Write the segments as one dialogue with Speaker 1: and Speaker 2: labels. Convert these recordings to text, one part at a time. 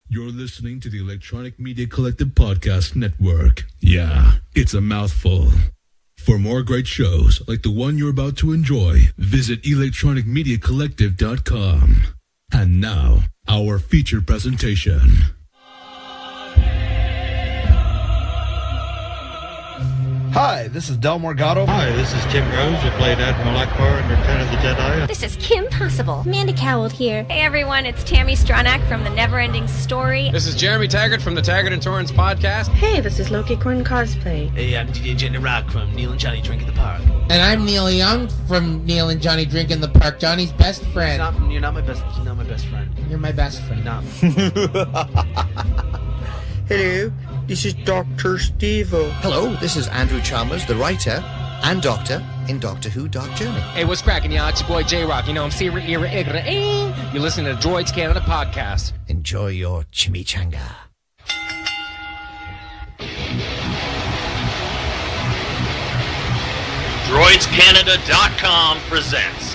Speaker 1: You're listening to the Electronic Media Collective Podcast Network. Yeah, it's a mouthful. For more great shows like the one you're about to enjoy, visit electronicmediacollective.com. And now, our featured presentation.
Speaker 2: Hi, this is Del Morgado.
Speaker 3: Hi, this is Tim Rose. I played Admiral Akbar in Return of the Jedi.
Speaker 4: This is Kim Possible.
Speaker 5: Mandy Cowell here.
Speaker 4: Hey everyone, it's Tammy Stronach from The Neverending Story.
Speaker 6: This is Jeremy Taggart from the Taggart and Torrance podcast.
Speaker 5: Hey, this is Loki Quinn Cosplay.
Speaker 7: Hey, I'm DJ Jenny Rock from Neil and Johnny Drink in the Park.
Speaker 8: And I'm Neil Young from Neil and Johnny Drink in the Park. Johnny's best friend.
Speaker 7: You're not my best friend.
Speaker 8: You're my best friend.
Speaker 7: No.
Speaker 9: Hello, this is Dr. Steve-O.
Speaker 10: Hello, this is Andrew Chalmers, the writer and doctor in Doctor Who Dark Journey.
Speaker 6: Hey, what's cracking, y'all? It's your boy J-Rock. You know, I'm Sierra Era Igra. You're listening to Droids Canada podcast.
Speaker 10: Enjoy your chimichanga.
Speaker 11: DroidsCanada.com presents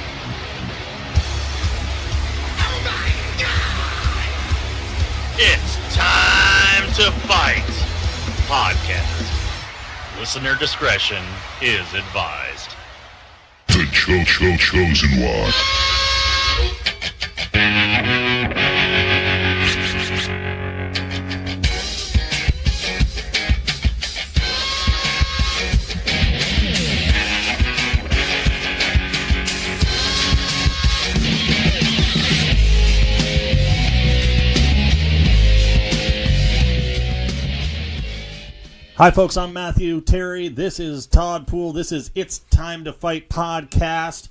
Speaker 11: It's Time to Fight podcast. Listener discretion is advised.
Speaker 12: The chosen one.
Speaker 13: Hi folks, I'm Matthew Terry. This is Todd Poole. This is It's Time to Fight podcast.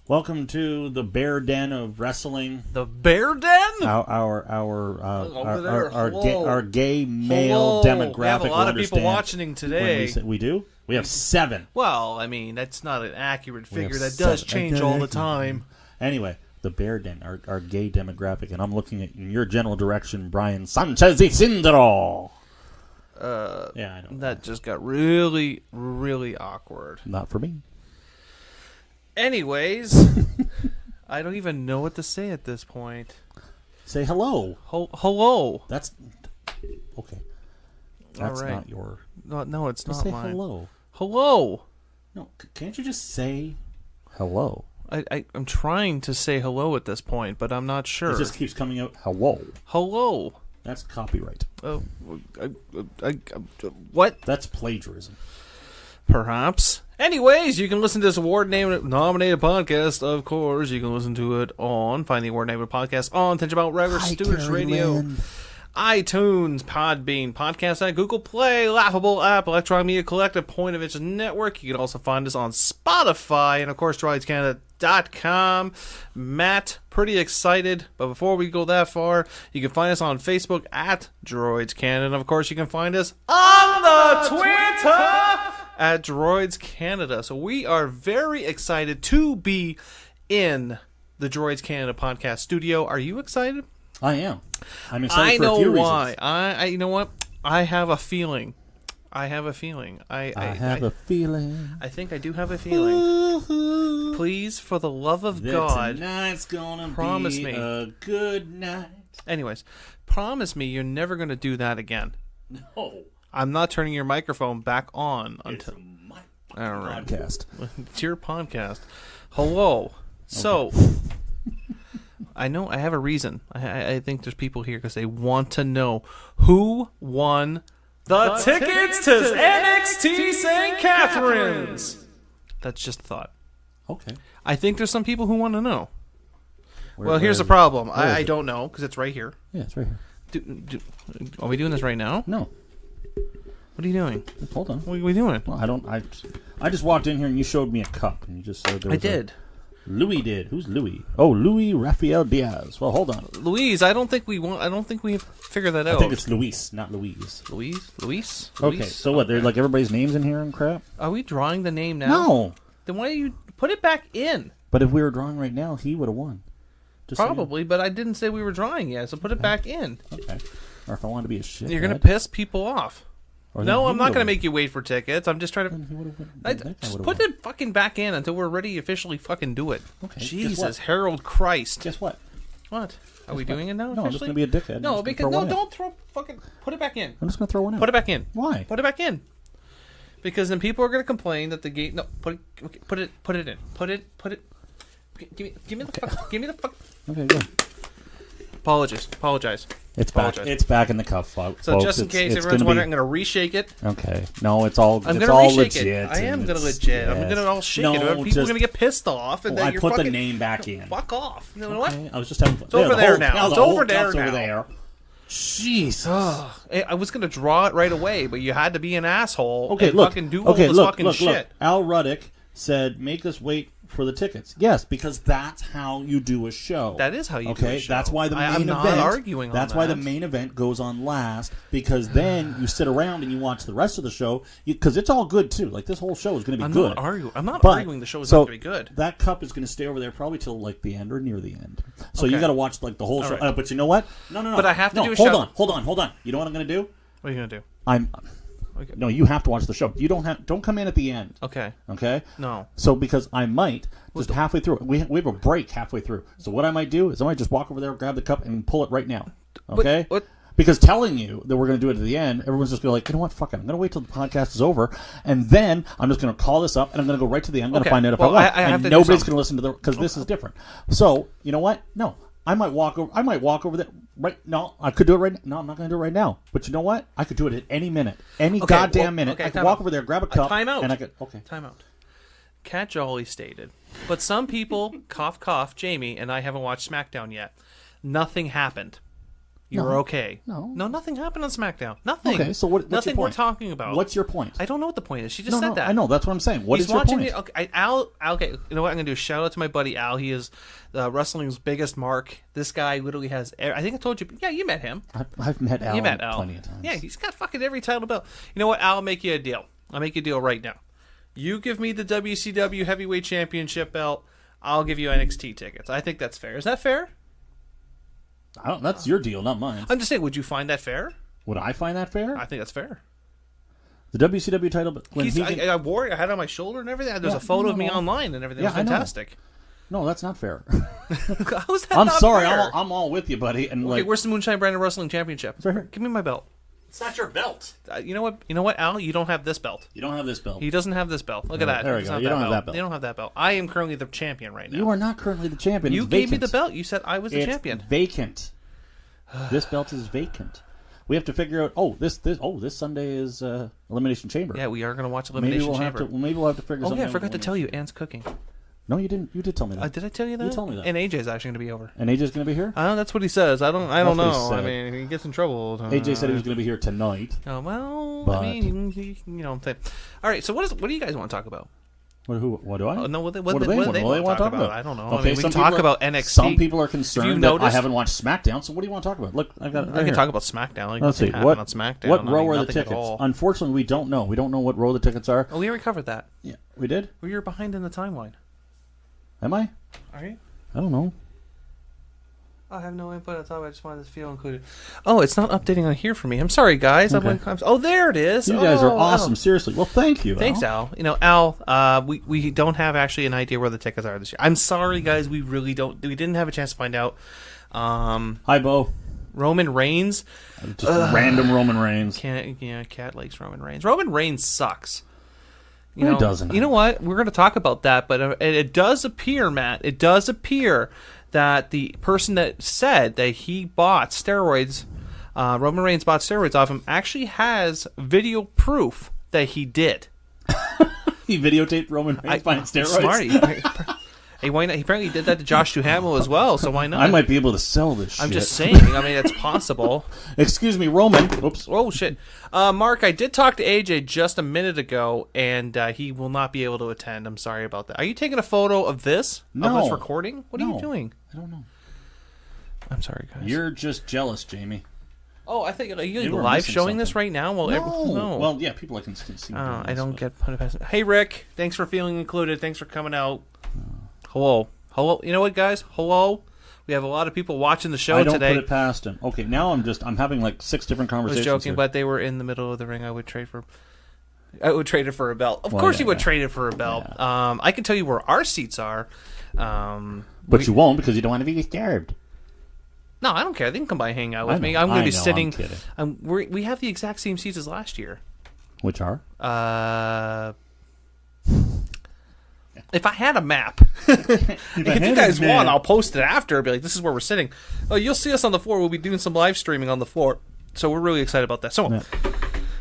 Speaker 13: Welcome to the Bear Den of Wrestling.
Speaker 14: The Bear Den?
Speaker 13: Our gay male demographic.
Speaker 14: We have a lot of people watching today.
Speaker 13: We do? We have 7.
Speaker 14: Well, I mean, that's not an accurate figure. That does change all the time.
Speaker 13: Anyway, the Bear Den, our gay demographic, and I'm looking at in your general direction, Brian Sanchez Isidro. Yeah, I know.
Speaker 14: That just got really, really awkward.
Speaker 13: Not for me.
Speaker 14: Anyways, I don't even know what to say at this point.
Speaker 13: Say hello.
Speaker 14: Hello.
Speaker 13: That's okay. That's
Speaker 14: right.
Speaker 13: Not your.
Speaker 14: No, it's
Speaker 13: just
Speaker 14: not
Speaker 13: say
Speaker 14: mine.
Speaker 13: Hello.
Speaker 14: Hello.
Speaker 13: No, can't you just say hello?
Speaker 14: I'm trying to say hello at this point, but I'm not sure.
Speaker 13: It just keeps coming out hello.
Speaker 14: Hello.
Speaker 13: That's copyright.
Speaker 14: Oh, what?
Speaker 13: That's plagiarism.
Speaker 14: Perhaps. Anyways, you can listen to this award-nominated podcast, of course. You can listen to it find the award-nominated podcast on Tenjabout Regular Students Radio, iTunes, Podbean, Podcast at Google Play, Laughable App, Electronic Media Collective, Point of Interest Network. You can also find us on Spotify and, of course, DroidsCanada.com. Matt, pretty excited, but before we go that far, you can find us on Facebook at Droids Canada, and, of course, you can find us on the Twitter at Droids Canada. So we are very excited to be in the Droids Canada podcast studio. Are you excited?
Speaker 13: I am. I'm excited for a few reasons.
Speaker 14: I you know what? I have a feeling. I have a feeling. I
Speaker 13: have a feeling.
Speaker 14: I think I do have a feeling. Please, for the love of God,
Speaker 13: tonight's gonna
Speaker 14: promise
Speaker 13: be
Speaker 14: me
Speaker 13: a good night.
Speaker 14: Anyways, promise me you're never gonna do that again.
Speaker 13: No.
Speaker 14: I'm not turning your microphone back on until
Speaker 13: podcast.
Speaker 14: It's your podcast. Hello. Okay. So I know I have a reason. I think there's people here because they want to know who won the tickets to NXT St. Catharines. That's just a thought.
Speaker 13: Okay.
Speaker 14: I think there's some people who want to know. Well, here's the problem. I don't know because it's right here.
Speaker 13: Yeah, it's right here.
Speaker 14: Are we doing this right now?
Speaker 13: No.
Speaker 14: What are you doing?
Speaker 13: Hold on.
Speaker 14: What are we doing?
Speaker 13: Well, I just walked in here and you showed me a cup and you just said there was Louis did. Who's Louis? Oh, Louis Rafael Diaz. Well, hold on.
Speaker 14: Louise, I don't think we figured that out.
Speaker 13: I think it's Luis, not Louise.
Speaker 14: Luis?
Speaker 13: Okay, so what? They're like everybody's names in here and crap?
Speaker 14: Are we drawing the name now?
Speaker 13: No.
Speaker 14: Then why do you put it back in?
Speaker 13: But if we were drawing right now, he would have won.
Speaker 14: Probably, but I didn't say we were drawing yet, so put it back in.
Speaker 13: Okay. Or if I want to be a shit.
Speaker 14: You're going to piss people off. No, I'm not going to make you wait for tickets. I'm just trying to... Just put it fucking back in until we're ready to officially fucking do it.
Speaker 13: Okay.
Speaker 14: Jesus, Harold Christ.
Speaker 13: Guess what?
Speaker 14: What? Are we doing it now?
Speaker 13: No, I'm just going to be a dickhead.
Speaker 14: No, because don't throw fucking. Put it back in.
Speaker 13: I'm just going to throw one in.
Speaker 14: Put it back in.
Speaker 13: Why?
Speaker 14: Put it back in. Because then people are going to complain that the game. No, put it in. Put it. Give me the fuck.
Speaker 13: Okay, good.
Speaker 14: Apologize.
Speaker 13: It's back. It's back in the cup, folks.
Speaker 14: So just in case everyone's wondering, I'm going to reshake it.
Speaker 13: Okay. No, it's all.
Speaker 14: I'm
Speaker 13: going
Speaker 14: to
Speaker 13: legit.
Speaker 14: It. I am going to legit. I'm going to all shake it. People are going to get pissed off, and then
Speaker 13: I
Speaker 14: you're
Speaker 13: put the name back in.
Speaker 14: Fuck off. You know what?
Speaker 13: I was just having fun.
Speaker 14: It's over there now. It's over there now.
Speaker 13: Over there. Jesus.
Speaker 14: I was going to draw it right away, but you had to be an asshole
Speaker 13: and
Speaker 14: fucking do all this fucking shit.
Speaker 13: Look. Al Ruddick said, make us wait for the tickets. Yes, because that's how you do a show.
Speaker 14: That is how you do a show.
Speaker 13: That's why the main
Speaker 14: I'm
Speaker 13: event.
Speaker 14: Not arguing on
Speaker 13: that's
Speaker 14: that.
Speaker 13: why the main event goes on last, because then you sit around and you watch the rest of the show, because it's all good too. Like, this whole show is going to be good.
Speaker 14: I'm not arguing the show is not going to be good.
Speaker 13: That cup is going to stay over there probably till like the end or near the end. So you got to watch like the whole show.
Speaker 14: Right.
Speaker 13: But you know what? No.
Speaker 14: But I have to do a show.
Speaker 13: Hold on. You know what I'm going to do?
Speaker 14: What are you going to do?
Speaker 13: Okay. No, you have to watch the show. You don't come in at the end.
Speaker 14: Okay. No.
Speaker 13: So because I might just halfway through. We have a break halfway through. So what I might do is I might just walk over there, grab the cup, and pull it right now. Okay.
Speaker 14: What?
Speaker 13: Because telling you that we're going to do it at the end, everyone's just going to like, you know what? Fuck it. I'm going to wait till the podcast is over, and then I'm just going to call this up, and I'm going to go right to the end. I'm going to find out if I want. And nobody's going to listen to the because this is different. So you know what? No. I might walk over there. Right? No, I could do it right now. No, I'm not going to do it right now. But you know what? I could do it at any minute. Goddamn minute. I could walk over there, grab a cup,
Speaker 14: time out.
Speaker 13: And I could... Okay.
Speaker 14: Time out. Cat Jolly stated, but some people, cough, Jamie, and I haven't watched SmackDown yet. Nothing happened. You're okay.
Speaker 13: No,
Speaker 14: nothing happened on SmackDown. Nothing.
Speaker 13: Okay, so what's
Speaker 14: nothing
Speaker 13: your point?
Speaker 14: we're talking about.
Speaker 13: What's your point?
Speaker 14: I don't know what the point is. She just said that.
Speaker 13: I know. That's what I'm saying. What is your point?
Speaker 14: Okay, Al. Okay, you know what I'm gonna do? Shout out to my buddy Al. He is wrestling's biggest mark. This guy literally has. I think I told you. Yeah, you met him.
Speaker 13: I've met Al.
Speaker 14: You met Al
Speaker 13: plenty of times.
Speaker 14: Yeah, he's got fucking every title belt. You know what? I'll make you a deal. I'll make you a deal right now. You give me the WCW Heavyweight Championship belt. I'll give you NXT tickets. I think that's fair. Is that fair?
Speaker 13: That's your deal, not mine.
Speaker 14: I'm just saying, would you find that fair?
Speaker 13: Would I find that fair?
Speaker 14: I think that's fair.
Speaker 13: The WCW title...
Speaker 14: I wore it. I had it on my shoulder and everything. There's a photo of me online and everything. It was fantastic.
Speaker 13: No, that's not fair.
Speaker 14: How is that
Speaker 13: I'm
Speaker 14: not
Speaker 13: sorry.
Speaker 14: fair?
Speaker 13: I'm all with you, buddy. And
Speaker 14: okay, where's the Moonshine Brandon Wrestling Championship?
Speaker 13: It's right here.
Speaker 14: Give me my belt.
Speaker 7: It's not your belt.
Speaker 14: You know what, Al? You don't have this belt.
Speaker 13: You don't have this belt.
Speaker 14: He doesn't have this belt. Look at that.
Speaker 13: There we go. You don't have that belt.
Speaker 14: You don't have that belt. I am currently the champion right now.
Speaker 13: You are not currently the champion.
Speaker 14: You gave me the belt. You said I was the champion.
Speaker 13: It's vacant. This belt is vacant. We have to figure out. This Sunday is Elimination Chamber.
Speaker 14: Yeah, we are going to watch Elimination Chamber.
Speaker 13: Maybe we'll have to figure something out.
Speaker 14: Oh yeah, I forgot to tell you, Anne's cooking.
Speaker 13: No, you didn't. You did tell me that.
Speaker 14: Did I tell you that?
Speaker 13: You told me that.
Speaker 14: And AJ's actually going to be over.
Speaker 13: And AJ's going to be here?
Speaker 14: That's what he says. I don't know. I mean, he gets in trouble all the time.
Speaker 13: AJ said he was going to be here tonight.
Speaker 14: Oh well, but... I mean, you know what I'm saying. All right, so what do you guys want to talk about?
Speaker 13: What do I?
Speaker 14: No, what do
Speaker 13: they want to talk about?
Speaker 14: I don't know.
Speaker 13: Okay,
Speaker 14: I mean, we can talk about NXT.
Speaker 13: Some people are concerned that I haven't watched SmackDown. So what do you want to talk about? Look, I can
Speaker 14: talk about SmackDown.
Speaker 13: Let's see.
Speaker 14: What on SmackDown?
Speaker 13: What row are the tickets? Unfortunately, we don't know. We don't know what row the tickets are.
Speaker 14: Oh, we already covered that.
Speaker 13: Yeah, we did.
Speaker 14: Well, you're behind in the timeline.
Speaker 13: Am I?
Speaker 14: Are you?
Speaker 13: I don't know.
Speaker 14: I have no input at all. I just wanted to feel included. Oh, it's not updating on here for me. I'm sorry, guys.
Speaker 13: Okay.
Speaker 14: Oh, there it is.
Speaker 13: You guys are awesome. Seriously. Well, thank you.
Speaker 14: Thanks, Al. You know, Al. We don't have actually an idea where the tickets are this year. I'm sorry, guys. We really don't. We didn't have a chance to find out.
Speaker 13: Hi, Bo.
Speaker 14: Roman Reigns.
Speaker 13: Just random Roman Reigns.
Speaker 14: Cat likes Roman Reigns. Roman Reigns sucks.
Speaker 13: He doesn't.
Speaker 14: You know what? We're going to talk about that, but it does appear, Matt. It does appear that the person that said that he bought steroids, Roman Reigns bought steroids off him, actually has video proof that he did.
Speaker 13: He videotaped Roman Reigns buying steroids.
Speaker 14: Smart. Hey, why not? He apparently did that to Josh Duhamel as well, so why not?
Speaker 13: I might be able to sell this shit.
Speaker 14: I'm just saying. I mean, it's possible.
Speaker 13: Excuse me, Roman. Oops.
Speaker 14: Oh, shit. Mark, I did talk to AJ just a minute ago, and he will not be able to attend. I'm sorry about that. Are you taking a photo of this?
Speaker 13: No.
Speaker 14: Of this recording? What are you doing?
Speaker 13: I don't know.
Speaker 14: I'm sorry, guys.
Speaker 13: You're just jealous, Jamie.
Speaker 14: Oh, I think are you live showing this right now? Well,
Speaker 13: no. Well, yeah, people can see.
Speaker 14: I don't get put past it. Hey, Rick. Thanks for feeling included. Thanks for coming out. Hello. You know what, guys? Hello. We have a lot of people watching the show today.
Speaker 13: I don't put it past him. Okay, now I'm having like 6 different conversations.
Speaker 14: I was joking, but they were in the middle of the ring. I would trade it for a belt. Of course, you would trade it for a belt. Yeah. I can tell you where our seats are.
Speaker 13: But you won't because you don't want to be disturbed.
Speaker 14: No, I don't care. They can come by and hang out with me. I'm going to be sitting.
Speaker 13: I'm kidding.
Speaker 14: We have the exact same seats as last year.
Speaker 13: Which are?
Speaker 14: If I had a map, if you guys want, I'll post it after. I'll be like, this is where we're sitting. Oh, you'll see us on the floor. We'll be doing some live streaming on the floor. So we're really excited about that. So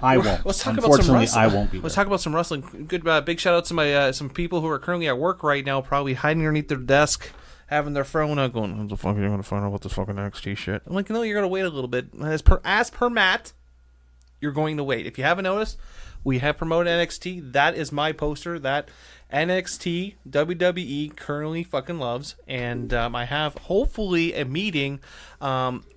Speaker 13: I won't.
Speaker 14: Let's talk about some wrestling.
Speaker 13: I won't be there.
Speaker 14: Let's talk about some wrestling. Good, big shout out to my some people who are currently at work right now, probably hiding underneath their desk, having their phone out, going, "What the fuck are you going to find out about this fucking NXT shit?" I'm like, no, you're going to wait a little bit. As per Matt, you're going to wait. If you haven't noticed, we have promoted NXT. That is my poster that NXT WWE currently fucking loves, and I have hopefully a meeting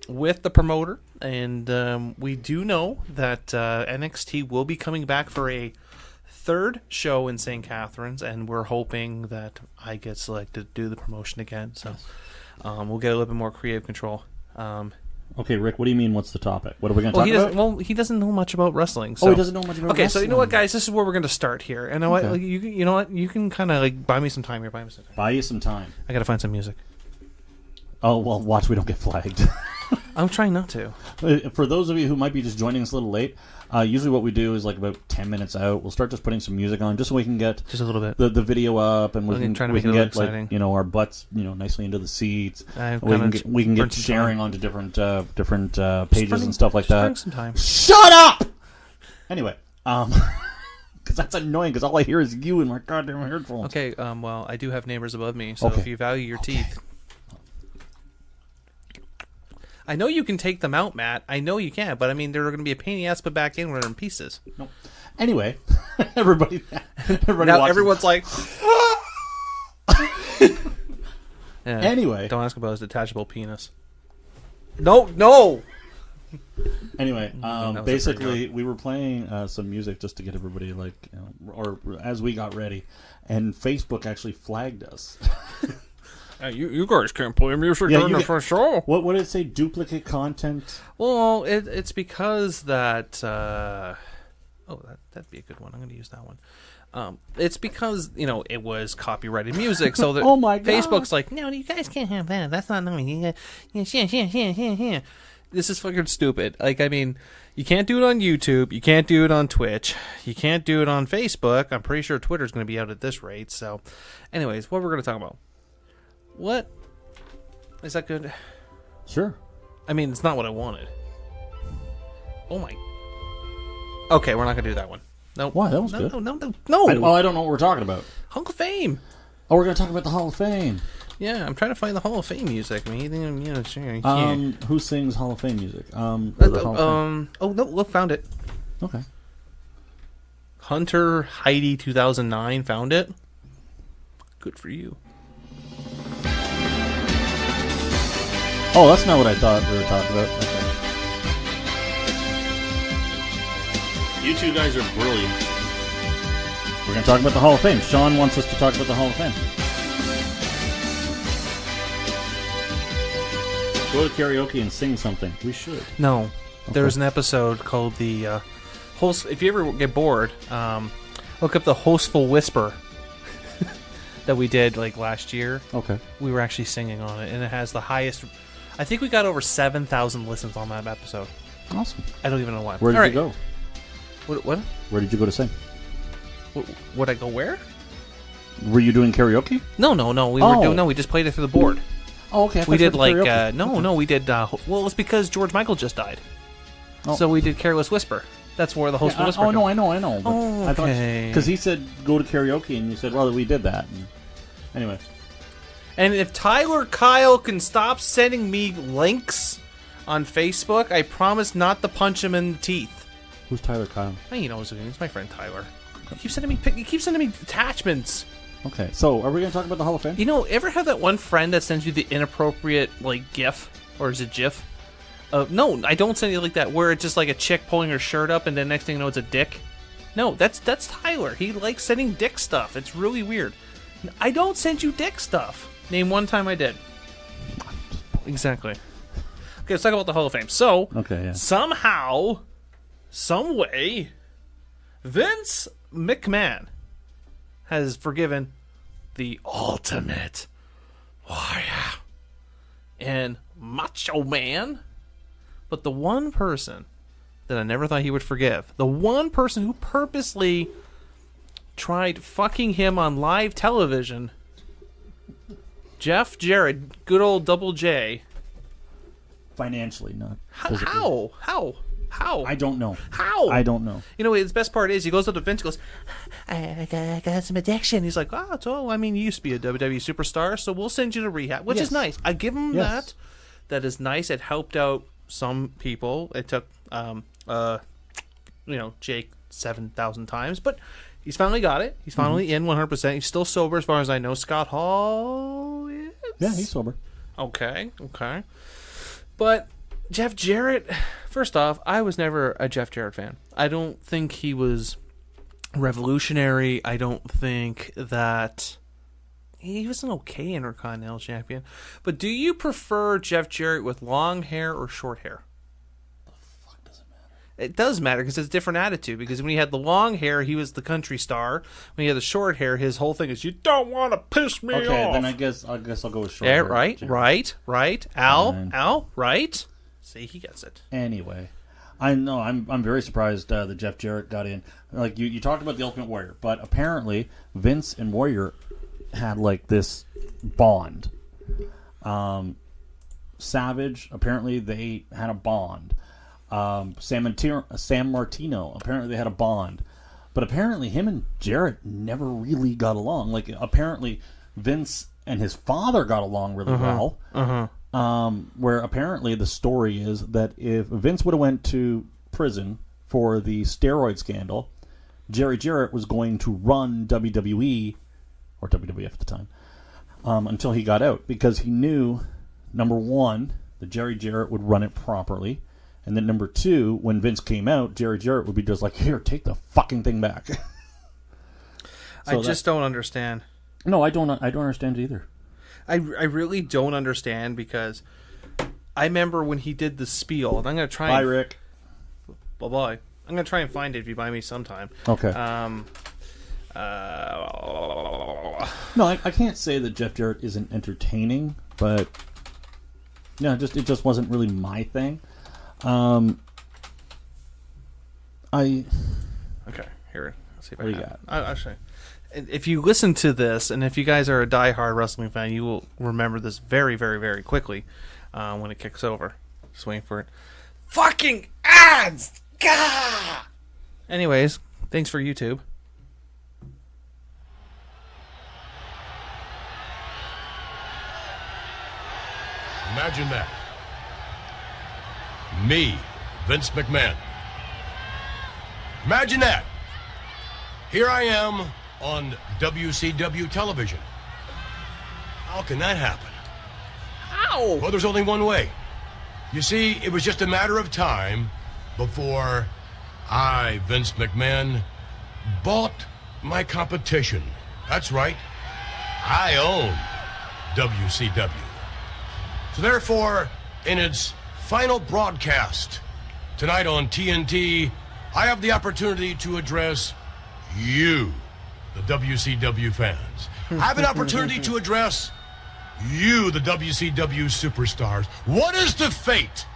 Speaker 14: with the promoter, and we do know that NXT will be coming back for a third show in St. Catharines, and we're hoping that I get selected to do the promotion again. So we'll get a little bit more creative control.
Speaker 13: Okay, Rick, what do you mean, what's the topic? What are we going to talk about?
Speaker 14: Well, he doesn't know much about wrestling. So.
Speaker 13: He doesn't know much about wrestling.
Speaker 14: Okay, so you know what, guys? This is where we're going to start here. And you know what? You can kind of buy me some time here.
Speaker 13: Buy you some time.
Speaker 14: I got to find some music.
Speaker 13: Oh, well, watch we don't get flagged.
Speaker 14: I'm trying not to.
Speaker 13: For those of you who might be just joining us a little late, usually what we do is like about 10 minutes out, we'll start just putting some music on just so we can get
Speaker 14: just a little bit
Speaker 13: the video up, and we can get
Speaker 14: exciting.
Speaker 13: Like our butts nicely into the seats. We can get sharing onto different pages and stuff like that.
Speaker 14: Some time.
Speaker 13: Shut up. Anyway, because that's annoying. Because all I hear is you in my goddamn headphones.
Speaker 14: Okay. Well, I do have neighbors above me, so if you value your teeth. I know you can take them out, Matt. I know you can, but I mean, they're going to be a pain in the ass to put back in when they're in pieces.
Speaker 13: No. Anyway, everybody
Speaker 14: now everyone's like.
Speaker 13: Yeah. Anyway,
Speaker 14: don't ask about his detachable penis. No.
Speaker 13: Anyway, basically, we were playing some music just to get everybody or as we got ready, and Facebook actually flagged us.
Speaker 14: You guys can't play music during the first show.
Speaker 13: What did it say? Duplicate content?
Speaker 14: Well, it's because that... that'd be a good one. I'm going to use that one. It's because, it was copyrighted music, so that
Speaker 13: oh my God.
Speaker 14: Facebook's like, no, you guys can't have that. That's not nice. Yeah. This is fucking stupid. Like, I mean, you can't do it on YouTube. You can't do it on Twitch. You can't do it on Facebook. I'm pretty sure Twitter's going to be out at this rate. So, anyways, what we're going to talk about. What? Is that good?
Speaker 13: Sure.
Speaker 14: I mean, it's not what I wanted. Oh my. Okay, we're not going to do that one. No.
Speaker 13: Why? That was good.
Speaker 14: No.
Speaker 13: I don't know what we're talking about.
Speaker 14: Hall of Fame.
Speaker 13: Oh, we're going to talk about the Hall of Fame.
Speaker 14: Yeah, I'm trying to find the Hall of Fame music. I mean, sure.
Speaker 13: Who sings Hall of Fame music?
Speaker 14: Oh, no, look, found it.
Speaker 13: Okay.
Speaker 14: Hunter Heidi 2009 found it. Good for you.
Speaker 13: Oh, that's not what I thought we were talking about. Okay. You two guys are brilliant. We're going to talk about the Hall of Fame. Sean wants us to talk about the Hall of Fame. Go to karaoke and sing something. We should.
Speaker 14: No.
Speaker 13: Okay.
Speaker 14: There's an episode called the if you ever get bored, look up the Hostful Whisper that we did last year.
Speaker 13: Okay.
Speaker 14: We were actually singing on it, and it has the highest... I think we got over 7,000 listens on that episode.
Speaker 13: Awesome.
Speaker 14: I don't even know why.
Speaker 13: Where did you go?
Speaker 14: What?
Speaker 13: Where did you go to sing?
Speaker 14: Would I go where?
Speaker 13: Were you doing karaoke?
Speaker 14: No. We just played it through the board.
Speaker 13: Oh, okay.
Speaker 14: We did we did. Well, it was because George Michael just died. Oh. So we did Careless Whisper. That's where the host will whisper.
Speaker 13: Oh, no, I know.
Speaker 14: Oh, okay.
Speaker 13: Because he said go to karaoke, and you said, well, we did that. Anyway.
Speaker 14: And if Tyler Kyle can stop sending me links on Facebook, I promise not to punch him in the teeth.
Speaker 13: Who's Tyler Kyle?
Speaker 14: He knows who he is. It's my friend Tyler. He keeps sending me attachments.
Speaker 13: Okay, so are we going to talk about the Hall of Fame?
Speaker 14: Ever have that one friend that sends you the inappropriate GIF, or is it GIF? No, I don't send you like that, where it's just like a chick pulling her shirt up, and then next thing you know, it's a dick. No, that's Tyler. He likes sending dick stuff. It's really weird. I don't send you dick stuff. Name one time I did. Exactly. Okay, let's talk about the Hall of Fame. So, somehow, some way, Vince McMahon has forgiven the Ultimate Warrior and Macho Man. But the one person that I never thought he would forgive, the one person who purposely tried fucking him on live television, Jeff Jarrett, good old Double J.
Speaker 13: Financially, not physically.
Speaker 14: How?
Speaker 13: I don't know.
Speaker 14: How?
Speaker 13: I don't know.
Speaker 14: You know, his best part is he goes up to Vince and goes, I got some addiction. He's like, I mean, you used to be a WWE superstar, so we'll send you to rehab, which is nice. I give him that. That is nice. It helped out some people. It took, Jake 7,000 times, but he's finally got it. He's finally in 100%. He's still sober as far as I know. Scott Hall is?
Speaker 13: Yeah, he's sober.
Speaker 14: Okay. But Jeff Jarrett, first off, I was never a Jeff Jarrett fan. I don't think he was revolutionary. I don't think that he was an okay Intercontinental Champion. But do you prefer Jeff Jarrett with long hair or short hair?
Speaker 13: The fuck does it matter?
Speaker 14: It does matter because it's a different attitude. Because when he had the long hair, he was the country star. When he had the short hair, his whole thing is, you don't want to piss me off.
Speaker 13: Okay, then I guess I'll go with short hair.
Speaker 14: Right. Al, right? See, he gets it.
Speaker 13: Anyway, I know I'm very surprised that Jeff Jarrett got in. Like you talked about the Ultimate Warrior, but apparently Vince and Warrior had like this bond. Savage, apparently they had a bond. San Martino, apparently they had a bond. But apparently him and Jarrett never really got along. Like apparently Vince and his father got along really well. Where apparently the story is that if Vince would have went to prison for the steroid scandal, Jerry Jarrett was going to run WWE, or WWF at the time, until he got out. Because he knew, number one, that Jerry Jarrett would run it properly. And then number two, when Vince came out, Jerry Jarrett would be just like, here, take the fucking thing back.
Speaker 14: I just don't understand.
Speaker 13: No, I don't understand it either.
Speaker 14: I really don't understand because I remember when he did the spiel, and I'm going to try.
Speaker 13: Bye, Rick.
Speaker 14: Bye-bye. I'm going to try and find it if you buy me sometime.
Speaker 13: Okay. No, I can't say that Jeff Jarrett isn't entertaining, but it just wasn't really my thing. Okay,
Speaker 14: here. Let's see if
Speaker 13: what do you got?
Speaker 14: I'll show you. If you listen to this, and if you guys are a diehard wrestling fan, you will remember this very, very, very quickly when it kicks over. Just waiting for it. Fucking ads! Gah! Anyways, thanks for YouTube.
Speaker 15: Imagine that. Me, Vince McMahon. Imagine that. Here I am on WCW television. How can that happen?
Speaker 14: How?
Speaker 15: Well, there's only one way. You see, it was just a matter of time before I, Vince McMahon, bought my competition. That's right. I own WCW. So therefore, in its final broadcast tonight on TNT, I have the opportunity to address you, the WCW fans. I have an opportunity to address you, the WCW superstars. What is the fate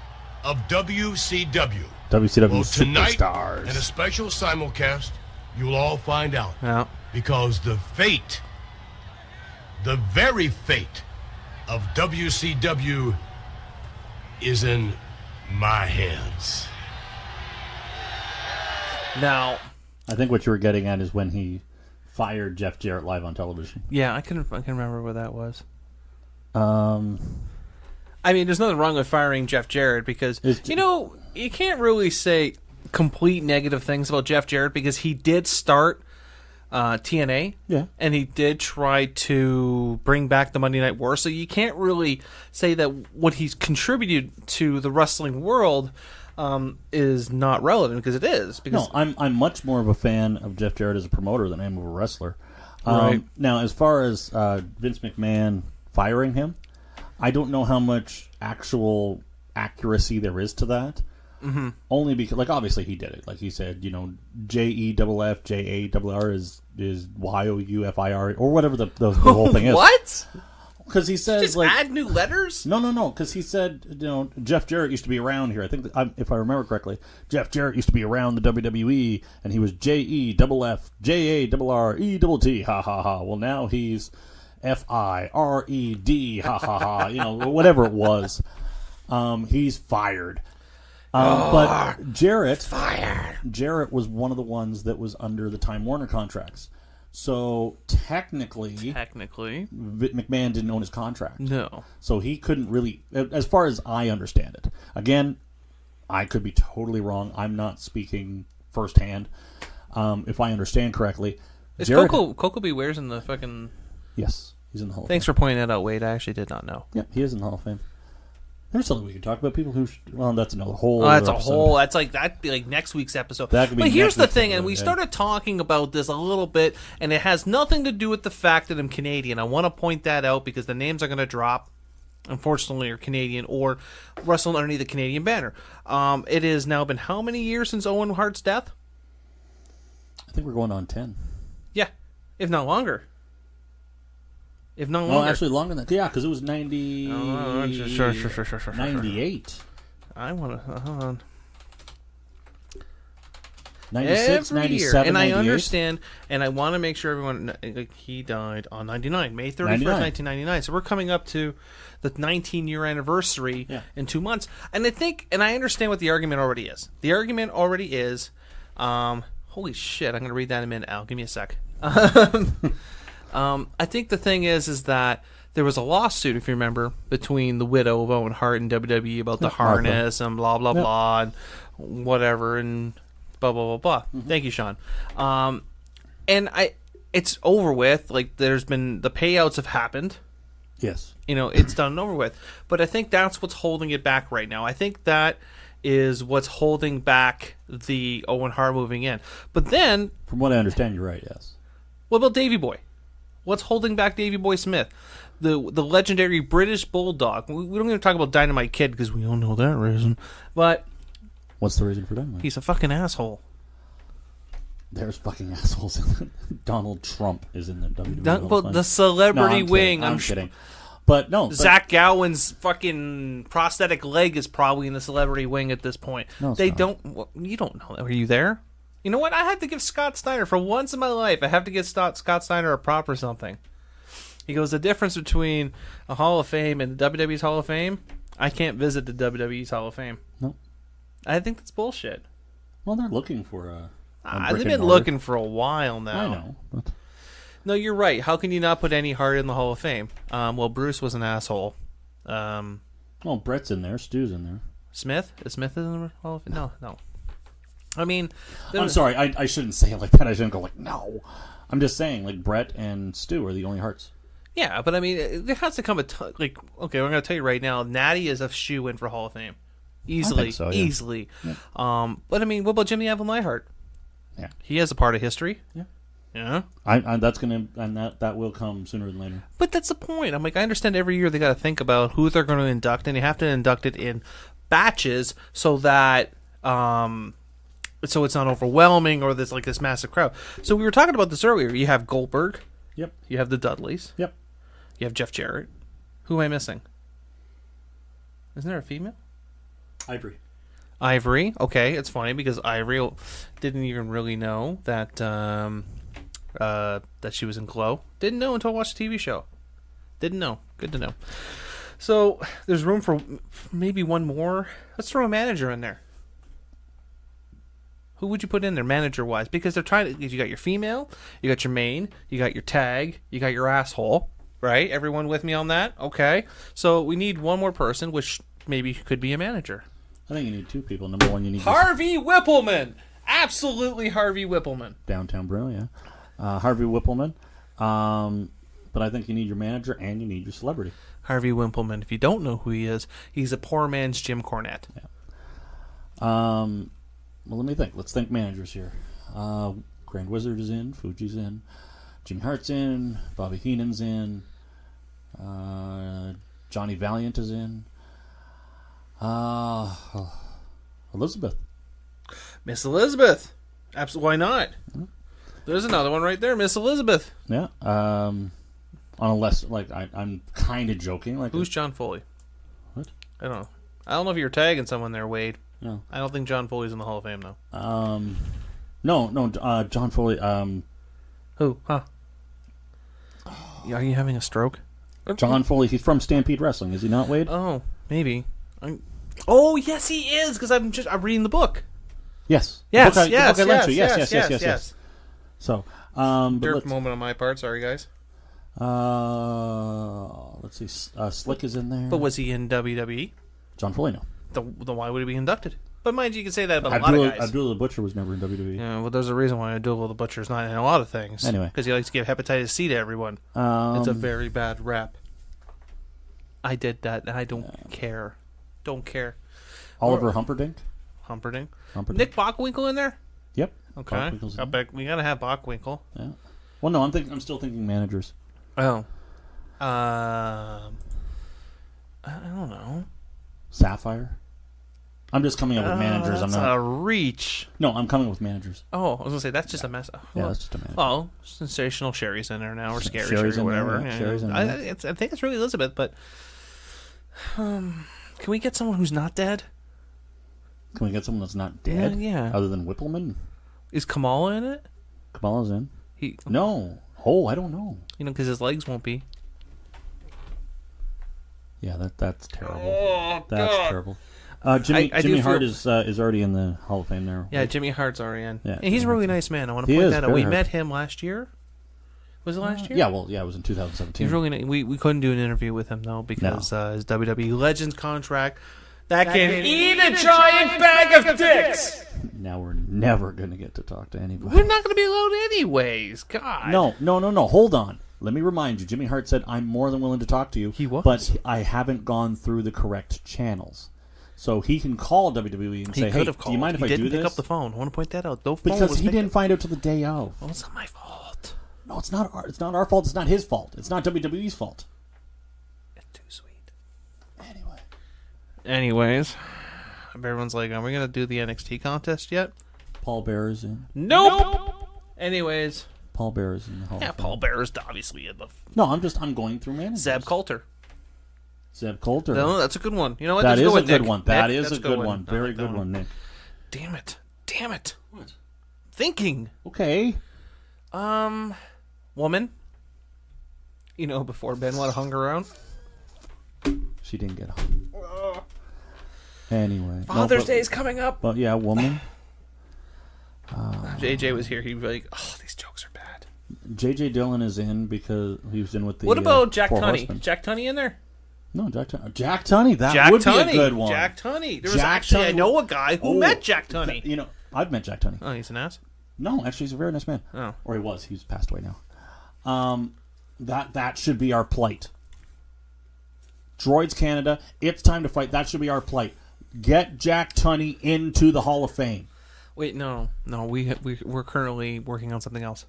Speaker 15: of WCW?
Speaker 13: WCW
Speaker 15: tonight,
Speaker 13: superstars.
Speaker 15: in a special simulcast, you will all find out.
Speaker 14: Yeah.
Speaker 15: Because the fate, the very fate of WCW is in my hands.
Speaker 14: Now,
Speaker 13: I think what you were getting at is when he fired Jeff Jarrett live on television.
Speaker 14: Yeah, I can remember what that was. I mean, there's nothing wrong with firing Jeff Jarrett because, you can't really say complete negative things about Jeff Jarrett because he did start TNA.
Speaker 13: Yeah.
Speaker 14: And he did try to bring back the Monday Night War. So you can't really say that what he's contributed to the wrestling world is not relevant because it is. Because
Speaker 13: I'm much more of a fan of Jeff Jarrett as a promoter than I am of a wrestler.
Speaker 14: Right.
Speaker 13: Now, as far as Vince McMahon firing him, I don't know how much actual accuracy there is to that.
Speaker 14: Mm-hmm.
Speaker 13: Only because, obviously he did it. Like he said, JEFF JARR is YOUFIR or whatever the whole thing is.
Speaker 14: What?
Speaker 13: because he says
Speaker 14: just
Speaker 13: like
Speaker 14: add new letters.
Speaker 13: No, because he said Jeff Jarrett used to be around here. I think if I remember correctly, Jeff Jarrett used to be around the WWE, and he was JEFFJARRETT. Ha ha ha. Well, now he's FIRED. Ha ha ha. Whatever it was. He's fired. But Jarrett was one of the ones that was under the Time Warner contracts. So technically, McMahon didn't own his contract.
Speaker 14: No.
Speaker 13: So he couldn't really, as far as I understand it. Again, I could be totally wrong. I'm not speaking firsthand. If I understand correctly,
Speaker 14: is Coco Beware's in the fucking?
Speaker 13: Yes, he's in the Hall of
Speaker 14: Thanks
Speaker 13: Fame.
Speaker 14: for pointing that out, Wade. I actually did not know.
Speaker 13: Yeah, he is in the Hall of Fame. There's something we could talk about. People who, that's another whole.
Speaker 14: That's a
Speaker 13: episode.
Speaker 14: whole. That'd be like next week's episode.
Speaker 13: That could be
Speaker 14: but here's the
Speaker 13: next
Speaker 14: thing,
Speaker 13: week's
Speaker 14: and we
Speaker 13: episode,
Speaker 14: started talking about this a little bit, and it has nothing to do with the fact that I'm Canadian. I want to point that out because the names are going to drop. Unfortunately, are Canadian or wrestle underneath the Canadian banner. It has now been how many years since Owen Hart's death?
Speaker 13: I think we're going on 10.
Speaker 14: Yeah, if not longer. If not
Speaker 13: Well,
Speaker 14: longer.
Speaker 13: actually longer than that. Yeah, because it was 90...
Speaker 14: Sure.
Speaker 13: 98.
Speaker 14: I want to... Hold on.
Speaker 13: 96,
Speaker 14: Every
Speaker 13: 97,
Speaker 14: year. And
Speaker 13: 98.
Speaker 14: I understand, and I want to make sure everyone... he died on 99, May 31st, 1999. So we're coming up to the 19-year anniversary in 2 months. And I think... And I understand what the argument already is. The argument already is... holy shit, I'm going to read that in a minute, Al. Give me a sec. I think the thing is that there was a lawsuit, if you remember, between the widow of Owen Hart and WWE about the harness and blah, blah, blah, and whatever, and blah, blah, blah, blah. Thank you, Sean. And it's over with. Like, there's been, the payouts have happened.
Speaker 13: Yes.
Speaker 14: It's done and over with. But I think that's what's holding it back right now. I think that is what's holding back the Owen Hart moving in. But then...
Speaker 13: From what I understand, you're right, yes.
Speaker 14: What about Davey Boy? What's holding back Davey Boy Smith? The legendary British Bulldog. We don't even talk about Dynamite Kid because we don't know that reason. But...
Speaker 13: What's the reason for Dynamite?
Speaker 14: He's a fucking asshole.
Speaker 13: There's fucking assholes in it. Donald Trump is in the WWE.
Speaker 14: Well, the celebrity wing.
Speaker 13: I'm kidding. But no.
Speaker 14: Zach Gowen's fucking prosthetic leg is probably in the celebrity wing at this point.
Speaker 13: No,
Speaker 14: they don't... Well, you don't know that. Were you there? You know what? I had to give Scott Steiner, for once in my life, I have to give Scott Steiner a prop or something. He goes, the difference between a Hall of Fame and the WWE's Hall of Fame, I can't visit the WWE's Hall of Fame.
Speaker 13: No.
Speaker 14: I think that's bullshit.
Speaker 13: Well, they're looking for a
Speaker 14: they've been looking for a while now.
Speaker 13: I know. But...
Speaker 14: No, you're right. How can you not put any Hart in the Hall of Fame? Well, Bruce was an asshole.
Speaker 13: Well, Brett's in there. Stu's in there.
Speaker 14: Smith? Is Smith in the Hall of Fame? No. I mean...
Speaker 13: I'm sorry. I shouldn't say it like that. I shouldn't go like, no. I'm just saying, like, Brett and Stu are the only Harts.
Speaker 14: Yeah, but I mean, there has to come okay, I'm going to tell you right now, Natty is a shoe-in for Hall of Fame. Easily. I think so, yeah. Easily. Yeah. But I mean, what about Jimmy Avil Neidhart?
Speaker 13: Yeah.
Speaker 14: He has a part of history.
Speaker 13: Yeah.
Speaker 14: Yeah.
Speaker 13: That will come sooner than later.
Speaker 14: But that's the point. I'm like, I understand every year they got to think about who they're going to induct, and you have to induct it in batches so that so it's not overwhelming or there's like this massive crowd. So we were talking about this earlier. You have Goldberg.
Speaker 13: Yep.
Speaker 14: You have the Dudleys.
Speaker 13: Yep.
Speaker 14: You have Jeff Jarrett. Who am I missing? Isn't there a female? Ivory. Okay, it's funny because Ivory didn't even really know that that she was in Glow. Didn't know until I watched the TV show. Didn't know. Good to know. So there's room for maybe one more. Let's throw a manager in there. Who would you put in there, manager-wise? Because they're trying to... You got your female, you got your main, you got your tag, you got your asshole, right? Everyone with me on that? Okay. So we need one more person, which maybe could be a manager.
Speaker 13: I think you need two people. Number one, you need...
Speaker 14: Harvey Whippleman! Absolutely Harvey Whippleman.
Speaker 13: Downtown Bruno, yeah. Harvey Whippleman. But I think you need your manager and you need your celebrity.
Speaker 14: Harvey Whippleman. If you don't know who he is, he's a poor man's Jim Cornette.
Speaker 13: Yeah. Well, let me think. Let's think managers here. Grand Wizard is in. Fuji's in. Jimmy Hart's in. Bobby Heenan's in. Johnny Valiant is in. Elizabeth.
Speaker 14: Miss Elizabeth. Absolutely. Why not? Mm-hmm. There's another one right there, Miss Elizabeth.
Speaker 13: Yeah. On a less, like, I'm kind of joking. Like,
Speaker 14: who's John Foley?
Speaker 13: What?
Speaker 14: I don't know. I don't know if you're tagging someone there, Wade.
Speaker 13: No.
Speaker 14: I don't think John Foley's in the Hall of Fame, though.
Speaker 13: No, John Foley,
Speaker 14: Who? Huh? Are you having a stroke?
Speaker 13: John Foley, he's from Stampede Wrestling, is he not, Wade?
Speaker 14: Oh, maybe. Oh, yes, he is, because I'm reading the book.
Speaker 13: Yes.
Speaker 14: Yes,
Speaker 13: the book
Speaker 14: yes,
Speaker 13: I lent you.
Speaker 14: yes.
Speaker 13: So,
Speaker 14: dirt moment on my part. Sorry, guys.
Speaker 13: Let's see. Slick is in there.
Speaker 14: But was he in WWE?
Speaker 13: John Foley, no.
Speaker 14: Then why would he be inducted? But mind you, can say that about a lot of guys.
Speaker 13: Abdullah the Butcher was never in WWE.
Speaker 14: Yeah, well, there's a reason why Abdullah the Butcher's not in a lot of things.
Speaker 13: Anyway.
Speaker 14: Because he likes to give hepatitis C to everyone. It's a very bad rap. I did that, and I don't care. Don't care.
Speaker 13: Oliver Humperdinck?
Speaker 14: Humperdinck. Nick Bockwinkel in there?
Speaker 13: Yep.
Speaker 14: Okay. We gotta have Bockwinkel.
Speaker 13: Yeah. Well, no, I'm still thinking managers.
Speaker 14: Oh. I don't know.
Speaker 13: Sapphire? I'm just coming up with managers.
Speaker 14: That's
Speaker 13: I'm not
Speaker 14: a reach.
Speaker 13: No, I'm coming with managers.
Speaker 14: Oh, I was gonna say that's just a mess.
Speaker 13: Yeah, that's just a manager.
Speaker 14: Oh, Sensational Sherry's in there now, or Scary
Speaker 13: Sherry's
Speaker 14: Sherry, or
Speaker 13: in
Speaker 14: whatever.
Speaker 13: there, yeah. Sherry's in there.
Speaker 14: I think it's really Elizabeth, but can we get someone who's not dead?
Speaker 13: Can we get someone that's not dead?
Speaker 14: Yeah.
Speaker 13: Other than Whippleman?
Speaker 14: Is Kamala in it?
Speaker 13: Kamala's in. No. Oh, I don't know.
Speaker 14: Because his legs won't be.
Speaker 13: Yeah, that's terrible.
Speaker 14: Oh,
Speaker 13: that's
Speaker 14: God.
Speaker 13: terrible. Jimmy Hart is already in the Hall of Fame there.
Speaker 14: Yeah, Jimmy Hart's already in.
Speaker 13: Yeah,
Speaker 14: and he's a really nice man. I want to point that out. We met him last year. Was it last year?
Speaker 13: Yeah, it was in 2017.
Speaker 14: He's really nice. We couldn't do an interview with him, though, because his WWE Legends contract that can eat a giant bag of dicks.
Speaker 13: Now we're never going to get to talk to anybody.
Speaker 14: We're not going to be allowed anyways. God.
Speaker 13: No. Hold on. Let me remind you. Jimmy Hart said, I'm more than willing to talk to you.
Speaker 14: He was.
Speaker 13: But I haven't gone through the correct channels. So he can call WWE and say, hey, do you mind if I do this?
Speaker 14: He didn't pick up the phone. I want to point that out.
Speaker 13: Because he didn't find out till the day of.
Speaker 14: Well, it's not my fault.
Speaker 13: No, it's not our fault. It's not his fault. It's not WWE's fault.
Speaker 14: It's too sweet.
Speaker 13: Anyways,
Speaker 14: everyone's like, are we going to do the NXT contest yet?
Speaker 13: Paul Bearer's in.
Speaker 14: Nope. Anyways.
Speaker 13: Paul Bearer's in the Hall of Fame.
Speaker 14: Paul Bearer's obviously in the...
Speaker 13: No, I'm going through managers.
Speaker 14: Zeb Coulter.
Speaker 13: No,
Speaker 14: that's a good one. You know what?
Speaker 13: That is a good
Speaker 14: Nick.
Speaker 13: one. That is a good one. Very good one, Nick.
Speaker 14: Damn it.
Speaker 13: What?
Speaker 14: Thinking.
Speaker 13: Okay.
Speaker 14: Woman. Before Benoit hung around.
Speaker 13: She didn't get hung. Anyway.
Speaker 14: Father's Day is coming up.
Speaker 13: But yeah, woman.
Speaker 14: JJ was here. He'd be like, oh, these jokes are bad.
Speaker 13: JJ Dillon is in because he was in with the...
Speaker 14: What about Jack
Speaker 13: Four
Speaker 14: Tunney?
Speaker 13: Horsemen.
Speaker 14: Jack Tunney in there?
Speaker 13: No, Jack Tunney. That would be a good one.
Speaker 14: Jack Tunney. I know a guy who met Jack Tunney.
Speaker 13: I've met Jack Tunney.
Speaker 14: Oh, he's an ass?
Speaker 13: No, actually, he's a very nice man.
Speaker 14: Oh.
Speaker 13: Or he was. He's passed away now. That should be our plight. Droids Canada, it's time to fight. That should be our plight. Get Jack Tunney into the Hall of Fame.
Speaker 14: Wait, no. We're currently working on something else.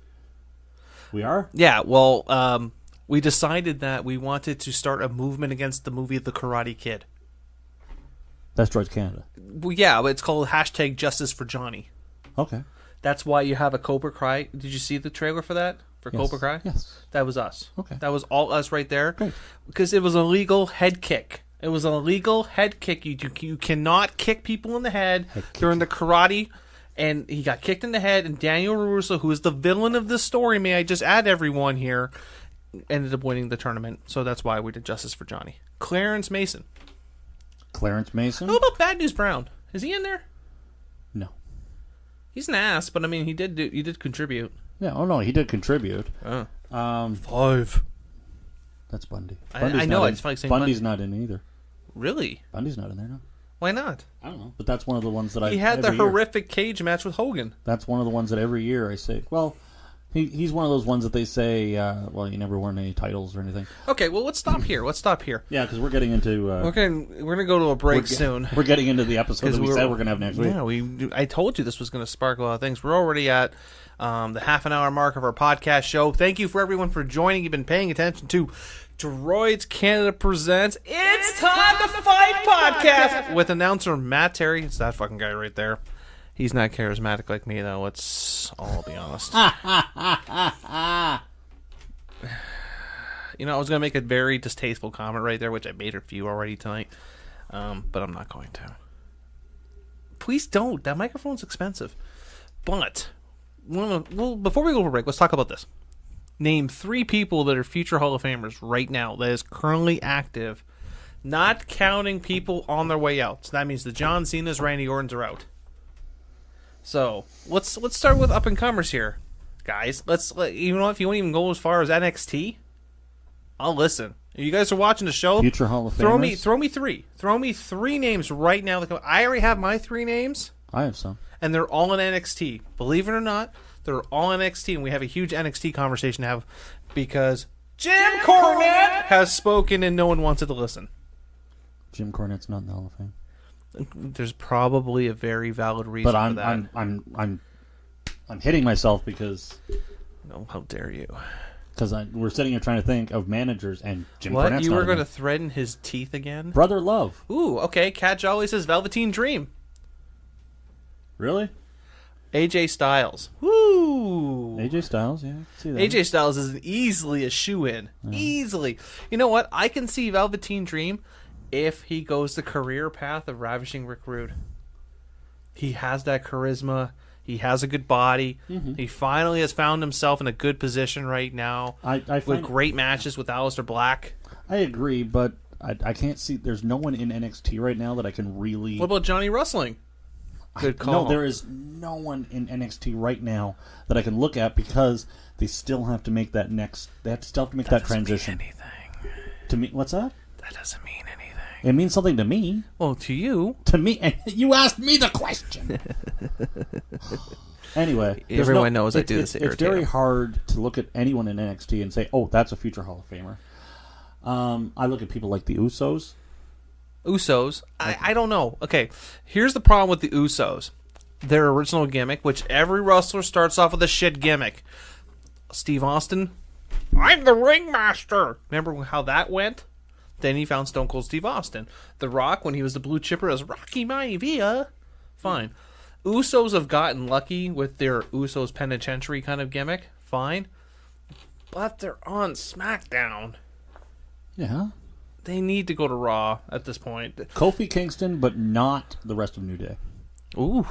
Speaker 13: We are?
Speaker 14: Yeah, well, we decided that we wanted to start a movement against the movie The Karate Kid.
Speaker 13: That's Droids Canada.
Speaker 14: Well, yeah, but it's called #Justice for Johnny.
Speaker 13: Okay.
Speaker 14: That's why you have a Cobra Kai. Did you see the trailer for that? For
Speaker 13: Yes.
Speaker 14: Cobra Kai?
Speaker 13: Yes.
Speaker 14: That was us.
Speaker 13: Okay.
Speaker 14: That was all us right there.
Speaker 13: Great.
Speaker 14: Because it was a legal head kick. It was a legal head kick. You cannot kick people in the head during the karate. And he got kicked in the head. And Daniel LaRusso, who is the villain of this story, may I just add everyone here, ended up winning the tournament. So that's why we did Justice for Johnny. Clarence Mason.
Speaker 13: Clarence Mason?
Speaker 14: How about Bad News Brown? Is he in there?
Speaker 13: No.
Speaker 14: He's an ass, but I mean, he did contribute.
Speaker 13: Yeah, no, he did contribute.
Speaker 14: 5.
Speaker 13: That's Bundy.
Speaker 14: I know, I just feel like saying
Speaker 13: Bundy's not in either.
Speaker 14: Really?
Speaker 13: Bundy's not in there, no.
Speaker 14: Why not?
Speaker 13: I don't know, but that's one of the ones that
Speaker 14: He had the horrific cage match with Hogan.
Speaker 13: That's one of the ones that every year I say, well, he's one of those ones that they say, well, you never won any titles or anything.
Speaker 14: Okay, well, let's stop here. Yeah,
Speaker 13: because we're getting into...
Speaker 14: we're gonna go to a break soon.
Speaker 13: We're getting into the episode that we said we're going to have next week.
Speaker 14: Yeah, I told you this was going to spark a lot of things. We're already at the half-an-hour mark of our podcast show. Thank you for everyone for joining. You've been paying attention to Droids Canada Presents It's Time to Fight podcast with announcer Matt Terry. It's that fucking guy right there. He's not charismatic like me, though. I'll be honest. I was going to make a very distasteful comment right there, which I made a few already tonight, but I'm not going to. Please don't. That microphone's expensive. But, before we go over break, let's talk about this. Name 3 people that are future Hall of Famers right now that is currently active, not counting people on their way out. So that means the John Cena's, Randy Orton's are out. So, let's start with up-and-comers here, guys. Even if you won't even go as far as NXT, I'll listen. If you guys are watching the show,
Speaker 13: future Hall of Famers?
Speaker 14: Throw me 3. Throw me 3 names right now. I already have my 3 names.
Speaker 13: I have some.
Speaker 14: And they're all in NXT. Believe it or not, they're all in NXT, and we have a huge NXT conversation to have because Jim Cornette has spoken and no one wanted to listen.
Speaker 13: Jim Cornette's not in the Hall of Fame.
Speaker 14: There's probably a very valid reason for that.
Speaker 13: I'm hitting myself because.
Speaker 14: No, how dare you?
Speaker 13: Because we're sitting here trying to think of managers, and Jim
Speaker 14: what?
Speaker 13: Cornette's
Speaker 14: You were
Speaker 13: going
Speaker 14: to threaten his teeth again?
Speaker 13: Brother Love.
Speaker 14: Ooh, okay. Cat Jolly says Velveteen Dream.
Speaker 13: Really?
Speaker 14: AJ Styles. Woo!
Speaker 13: AJ Styles, yeah. I can see that.
Speaker 14: AJ Styles is easily a shoe-in. Yeah. Easily. You know what? I can see Velveteen Dream if he goes the career path of ravishing Rick Rude. He has that charisma. He has a good body. Mm-hmm. He finally has found himself in a good position right now with great matches with Aleister Black.
Speaker 13: I agree, but I can't see. There's no one in NXT right now that I can really.
Speaker 14: What about Johnny Wrestling? Good call.
Speaker 13: No, there is no one in NXT right now that I can look at because they still have to make that next. They still have to make that transition.
Speaker 14: Mean anything.
Speaker 13: To me, what's that?
Speaker 14: That doesn't mean anything.
Speaker 13: It means something to me.
Speaker 14: Well, to you.
Speaker 13: To me. And you asked me the question. Anyway.
Speaker 14: Everyone knows I do this.
Speaker 13: It's very hard to look at anyone in NXT and say, oh, that's a future Hall of Famer. I look at people like the Usos.
Speaker 14: I don't know. Okay, here's the problem with the Usos. Their original gimmick, which every wrestler starts off with a shit gimmick. Steve Austin, I'm the ringmaster. Remember how that went? Then he found Stone Cold Steve Austin. The Rock, when he was the Blue Chipper, was Rocky Maivia. Fine. Usos have gotten lucky with their Usos Penitentiary kind of gimmick. Fine. But they're on SmackDown.
Speaker 13: Yeah.
Speaker 14: They need to go to Raw at this point.
Speaker 13: Kofi Kingston, but not the rest of New Day.
Speaker 14: Ooh.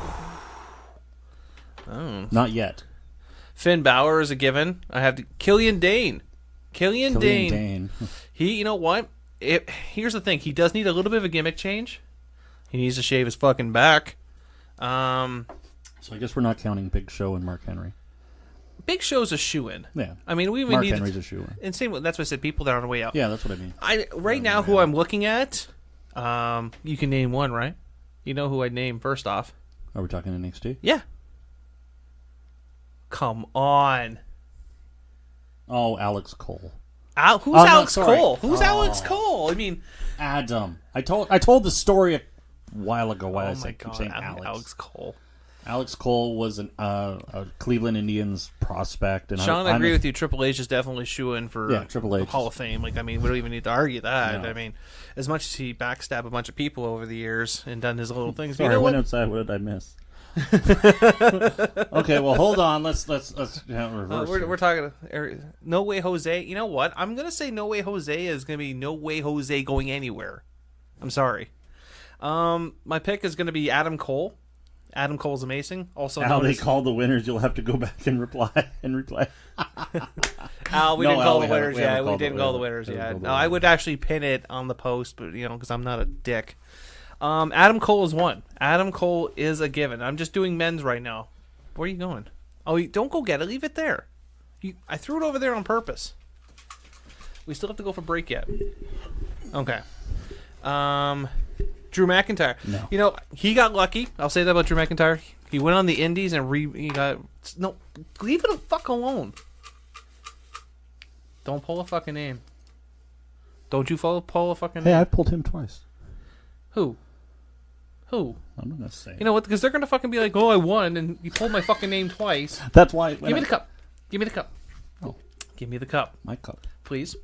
Speaker 13: Oh. Not yet.
Speaker 14: Finn Balor is a given. I have Killian Dane. Killian Dane. He, you know what? Here's the thing. He does need a little bit of a gimmick change. He needs to shave his fucking back.
Speaker 13: So I guess we're not counting Big Show and Mark Henry. Big
Speaker 14: Show's a shoe-in.
Speaker 13: Yeah.
Speaker 14: I mean, we
Speaker 13: Mark
Speaker 14: need
Speaker 13: Henry's a shoe-in.
Speaker 14: And same. That's what I said. People that are on the way out.
Speaker 13: Yeah, that's what I mean.
Speaker 14: Right now, who I'm looking at, you can name one, right? You know who I'd name first off.
Speaker 13: Are we talking NXT?
Speaker 14: Yeah. Come on.
Speaker 13: Oh, Alex Cole.
Speaker 14: Who's Alex Cole? Who's Alex Cole? I mean,
Speaker 13: Adam. I told the story a while ago. Why I keep saying
Speaker 14: Alex Cole.
Speaker 13: Alex Cole was a Cleveland Indians prospect. And
Speaker 14: Sean, I agree with you. Triple H is definitely shoo-in for
Speaker 13: Triple H.
Speaker 14: Hall of Fame. Like, I mean, we don't even need to argue that.
Speaker 13: No.
Speaker 14: I mean, as much as he backstabbed a bunch of people over the years and done his little things.
Speaker 13: Sorry,
Speaker 14: you know
Speaker 13: I went outside. What did I miss? Okay, well, hold on. Let's reverse.
Speaker 14: We're talking No Way Jose. You know what? I'm gonna say No Way Jose is gonna be No Way Jose going anywhere. I'm sorry. My pick is gonna be Adam Cole. Adam Cole's amazing. Also,
Speaker 13: Al, they call the winners. You'll have to go back and reply.
Speaker 14: Al, we didn't call the winners yet. We didn't call the winners yet. No, I would actually pin it on the post, but because I'm not a dick. Adam Cole is one. Adam Cole is a given. I'm just doing men's right now. Where are you going? Oh, don't go get it. Leave it there. I threw it over there on purpose. We still have to go for break yet. Okay. Drew McIntyre.
Speaker 13: No.
Speaker 14: He got lucky. I'll say that about Drew McIntyre. He went on the Indies and he got... No, leave it the fuck alone. Don't pull a fucking name. Don't you pull a fucking name?
Speaker 13: Hey, I've pulled him twice.
Speaker 14: Who?
Speaker 13: I'm not going to say.
Speaker 14: You know what? Because they're going to fucking be like, oh, I won, and you pulled my fucking name twice.
Speaker 13: That's why...
Speaker 14: Give me the cup. Give me the cup.
Speaker 13: Oh.
Speaker 14: Give me the cup.
Speaker 13: My cup.
Speaker 14: Please.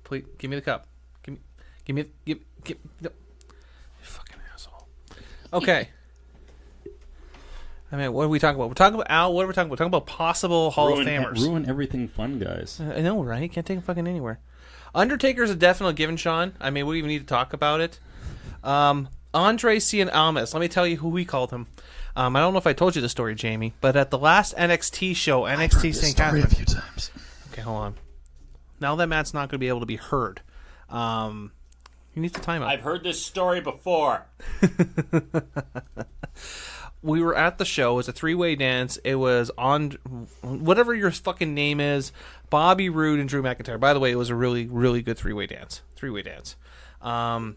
Speaker 14: Please, give me the cup. Give me... You fucking asshole. Okay. I mean, what are we talking about? We're talking about Al. What are we talking about? We're talking about possible Hall of Famers.
Speaker 13: Ruin everything fun, guys.
Speaker 14: I know, right? Can't take him fucking anywhere. Undertaker's a definite given, Sean. I mean, we even need to talk about it. Andre Cien Almas. Let me tell you who we called him. I don't know if I told you the story, Jamie, but at the last NXT show, NXT St. Catharines.
Speaker 13: A few times.
Speaker 14: Okay, hold on. Now that Matt's not going to be able to be heard, he needs to time out.
Speaker 13: I've heard this story before.
Speaker 14: We were at the show. It was a three-way dance. It was on whatever your fucking name is, Bobby Roode and Drew McIntyre. By the way, it was a really, really good three-way dance. I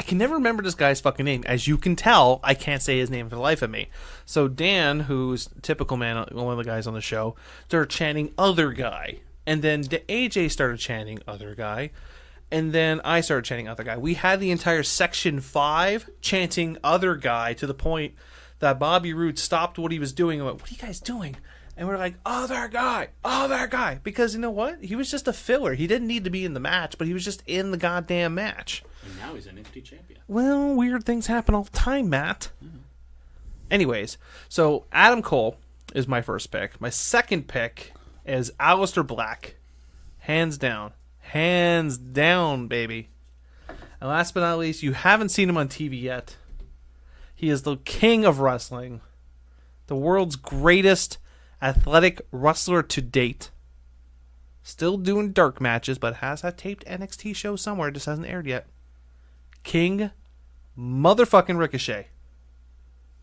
Speaker 14: can never remember this guy's fucking name. As you can tell, I can't say his name for the life of me. So Dan, who's typical man, one of the guys on the show, started chanting other guy. And then AJ started chanting other guy. And then I started chanting other guy. We had the entire section 5 chanting other guy to the point that Bobby Roode stopped what he was doing and went, "What are you guys doing?" And we're like, other guy. Because you know what? He was just a filler. He didn't need to be in the match, but he was just in the goddamn match.
Speaker 13: And now he's an NXT champion.
Speaker 14: Well, weird things happen all the time, Matt. Mm-hmm. Anyways, so Adam Cole is my first pick. My second pick is Aleister Black. Hands down. Hands down, baby. And last but not least, you haven't seen him on TV yet. He is the king of wrestling. The world's greatest athletic wrestler to date. Still doing dark matches, but has that taped NXT show somewhere. Just hasn't aired yet. King motherfucking Ricochet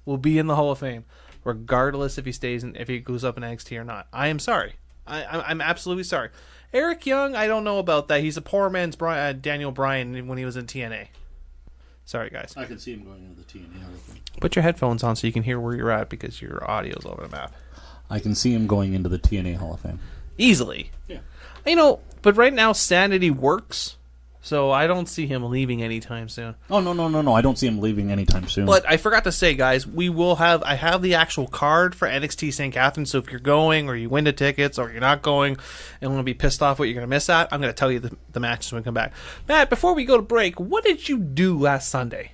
Speaker 14: will be in the Hall of Fame, regardless if he goes up in NXT or not. I am sorry. I'm absolutely sorry. Eric Young, I don't know about that. He's a poor man's Daniel Bryan when he was in TNA. Sorry, guys.
Speaker 13: I can see him going into the TNA Hall of Fame.
Speaker 14: Put your headphones on so you can hear where you're at because your audio's over the map.
Speaker 13: I can see him going into the TNA Hall of Fame.
Speaker 14: Easily.
Speaker 13: Yeah.
Speaker 14: But right now Sanity works, so I don't see him leaving anytime soon.
Speaker 13: Oh, no. I don't see him leaving anytime soon.
Speaker 14: But I forgot to say, guys, I have the actual card for NXT St. Catharines, so if you're going or you win the tickets or you're not going and want to be pissed off what you're going to miss out, I'm going to tell you the matches when we come back. Matt, before we go to break, what did you do last Sunday?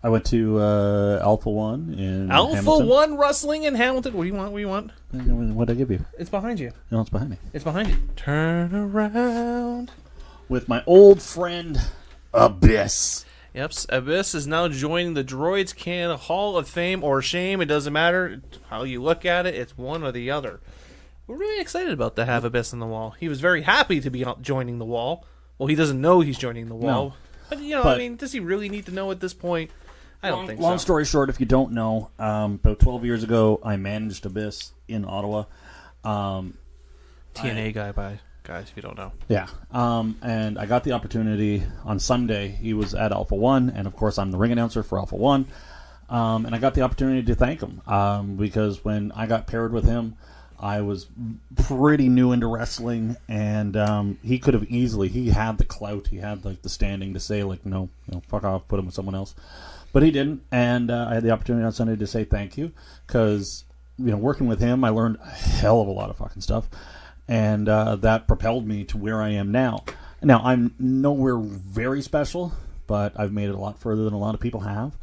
Speaker 13: I went to Alpha One in
Speaker 14: Alpha
Speaker 13: Hamilton.
Speaker 14: One Wrestling in Hamilton. What do you want?
Speaker 13: What did I give you?
Speaker 14: It's behind you.
Speaker 13: No, it's behind me.
Speaker 14: It's behind you. Turn around.
Speaker 13: With my old friend, Abyss.
Speaker 14: Yep, Abyss is now joining the Droids Canada Hall of Fame or Shame. It doesn't matter how you look at it. It's one or the other. We're really excited about to have Abyss on the wall. He was very happy to be joining the wall. Well, he doesn't know he's joining the wall. No. But, does he really need to know at this point? I don't think so.
Speaker 13: Long story short, if you don't know, about 12 years ago, I managed Abyss in Ottawa.
Speaker 14: TNA guy, guys, if you don't know.
Speaker 13: Yeah. And I got the opportunity on Sunday. He was at Alpha One, and of course, I'm the ring announcer for Alpha One. And I got the opportunity to thank him because when I got paired with him, I was pretty new into wrestling, and he could have easily. He had the clout. He had the standing to say no, fuck off, put him with someone else. But he didn't, and I had the opportunity on Sunday to say thank you because working with him, I learned a hell of a lot of fucking stuff, and that propelled me to where I am now. Now I'm nowhere very special, but I've made it a lot further than a lot of people have,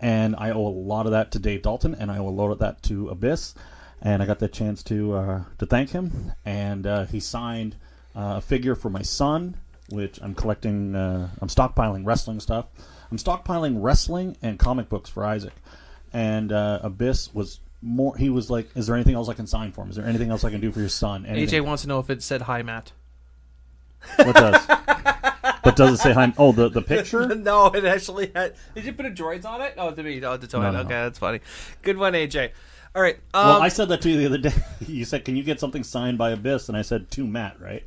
Speaker 13: and I owe a lot of that to Dave Dalton, and I owe a lot of that to Abyss, and I got the chance to thank him, and he signed a figure for my son, which I'm collecting. I'm stockpiling wrestling stuff. I'm stockpiling wrestling and comic books for Isaac. And Abyss was more... He was like, is there anything else I can sign for him? Is there anything else I can do for your son? Anything?
Speaker 14: AJ wants to know if it said, "Hi, Matt."
Speaker 13: What does? But does it say hi? Oh, the picture?
Speaker 14: No, it actually had... Did you put a Droids on it? Oh, to me. Oh, to Tony.
Speaker 13: No.
Speaker 14: Okay, that's funny. Good one, AJ. All right.
Speaker 13: Well, I said that to you the other day. You said, can you get something signed by Abyss? And I said, to Matt, right?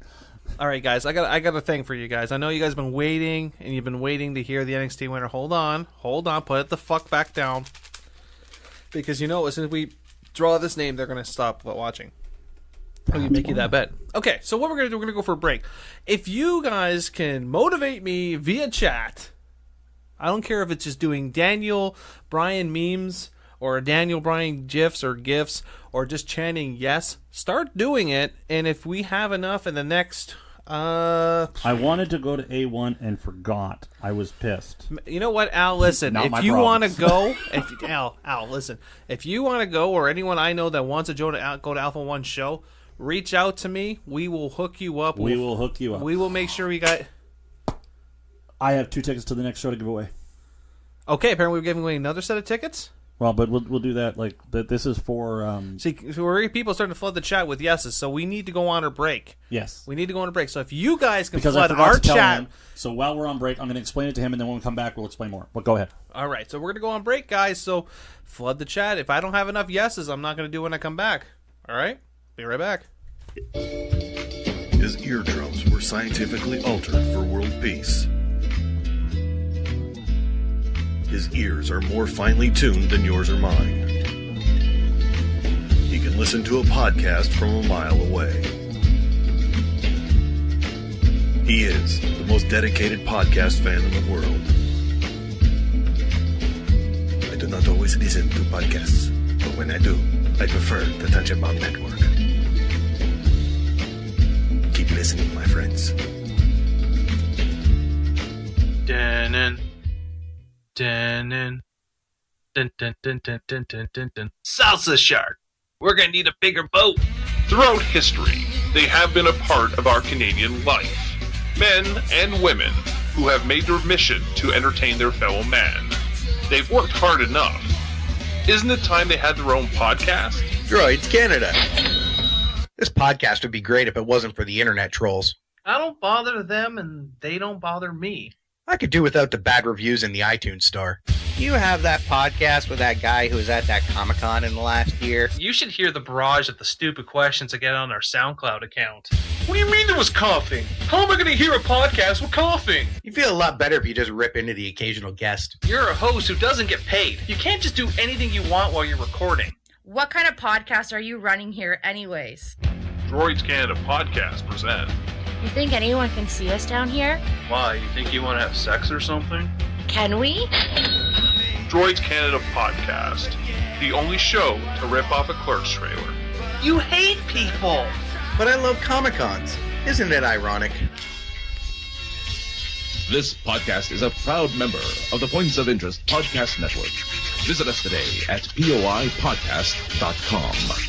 Speaker 14: All right, guys, I got a thing for you guys. I know you guys have been waiting, and you've been waiting to hear the NXT winner. Hold on, put it the fuck back down. Because as soon as we draw this name, they're going to stop watching. Oh, you make you that bet. Okay, so what we're going to do, we're going to go for a break. If you guys can motivate me via chat, I don't care if it's just doing Daniel Bryan memes, or Daniel Bryan GIFs or GIFs, or just chanting yes, start doing it. And if we have enough in the next
Speaker 13: I wanted to go to A1 and forgot. I was pissed.
Speaker 14: You know what, Al? Listen, if you want to go, Al, listen. If you want to go, or anyone I know that wants to go to Alpha One show, reach out to me. We will hook you up.
Speaker 13: We will hook you up.
Speaker 14: We will make sure we got.
Speaker 13: I have 2 tickets to the next show to give away.
Speaker 14: Okay, apparently we're giving away another set of tickets.
Speaker 13: Well, but we'll do that. Like, this is for.
Speaker 14: See, people starting to flood the chat with yeses, so we need to go on a break.
Speaker 13: Yes,
Speaker 14: we need to go on a break. So if you guys can
Speaker 13: because
Speaker 14: flood our chat.
Speaker 13: Him, so while we're on break, I'm going to explain it to him, and then when we come back, we'll explain more. But go ahead.
Speaker 14: All right, so we're going to go on break, guys. So flood the chat. If I don't have enough yeses, I'm not going to do it when I come back. All right, be right back.
Speaker 16: His eardrums were scientifically altered for world peace. His ears are more finely tuned than yours or mine. He can listen to a podcast from a mile away. He is the most dedicated podcast fan in the world. I do not always listen to podcasts, but when I do, I prefer the Tangent-Bound Network. Keep listening, my friends.
Speaker 17: Salsa Shark. We're gonna need a bigger boat. Throughout history, they have been a part of our Canadian life. Men and women who have made their mission to entertain their fellow man. They've worked hard enough. Isn't it time they had their own podcast?
Speaker 18: Droids Canada. This podcast would be great if it wasn't for the internet trolls.
Speaker 17: I don't bother them and they don't bother me.
Speaker 18: I could do without the bad reviews in the iTunes store.
Speaker 19: You have that podcast with that guy who was at that Comic-Con in the last year?
Speaker 17: You should hear the barrage of the stupid questions I get on our SoundCloud account. What do you mean there was coughing? How am I going to hear a podcast with coughing?
Speaker 18: You feel a lot better if you just rip into the occasional guest.
Speaker 17: You're a host who doesn't get paid. You can't just do anything you want while you're recording.
Speaker 20: What kind of podcast are you running here anyways?
Speaker 17: Droids Canada Podcast present.
Speaker 5: You think anyone can see us down here?
Speaker 17: Why, you think you want to have sex or something?
Speaker 5: Can we?
Speaker 17: Droids Canada Podcast. The only show to rip off a Clerks trailer.
Speaker 18: You hate people! But I love Comic-Cons. Isn't it ironic?
Speaker 21: This podcast is a proud member of the Points of Interest Podcast Network. Visit us today at poipodcast.com.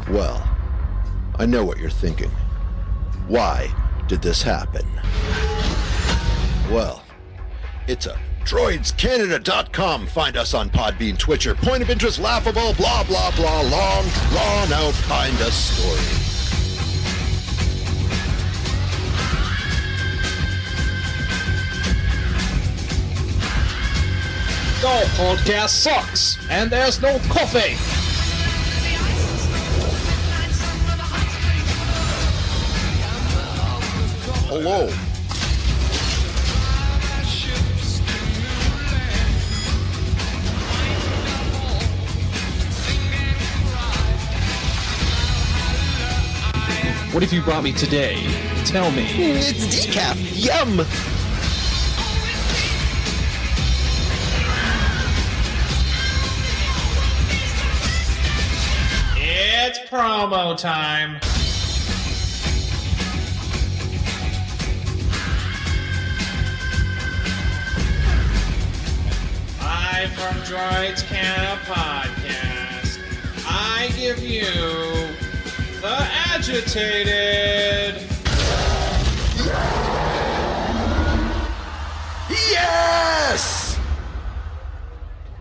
Speaker 22: Well, I know what you're thinking. Why did this happen? Well, it's a droidscanada.com. Find us on Podbean, Twitcher, Point of Interest, Laughable, blah, blah, blah, long, drawn out kind of story.
Speaker 23: Our podcast sucks, and there's no coffee.
Speaker 22: Hello.
Speaker 23: What have you brought me today? Tell me.
Speaker 22: It's decaf. Yum.
Speaker 23: It's promo time. From Droids Canada Podcast, I give you the agitated.
Speaker 22: Yes!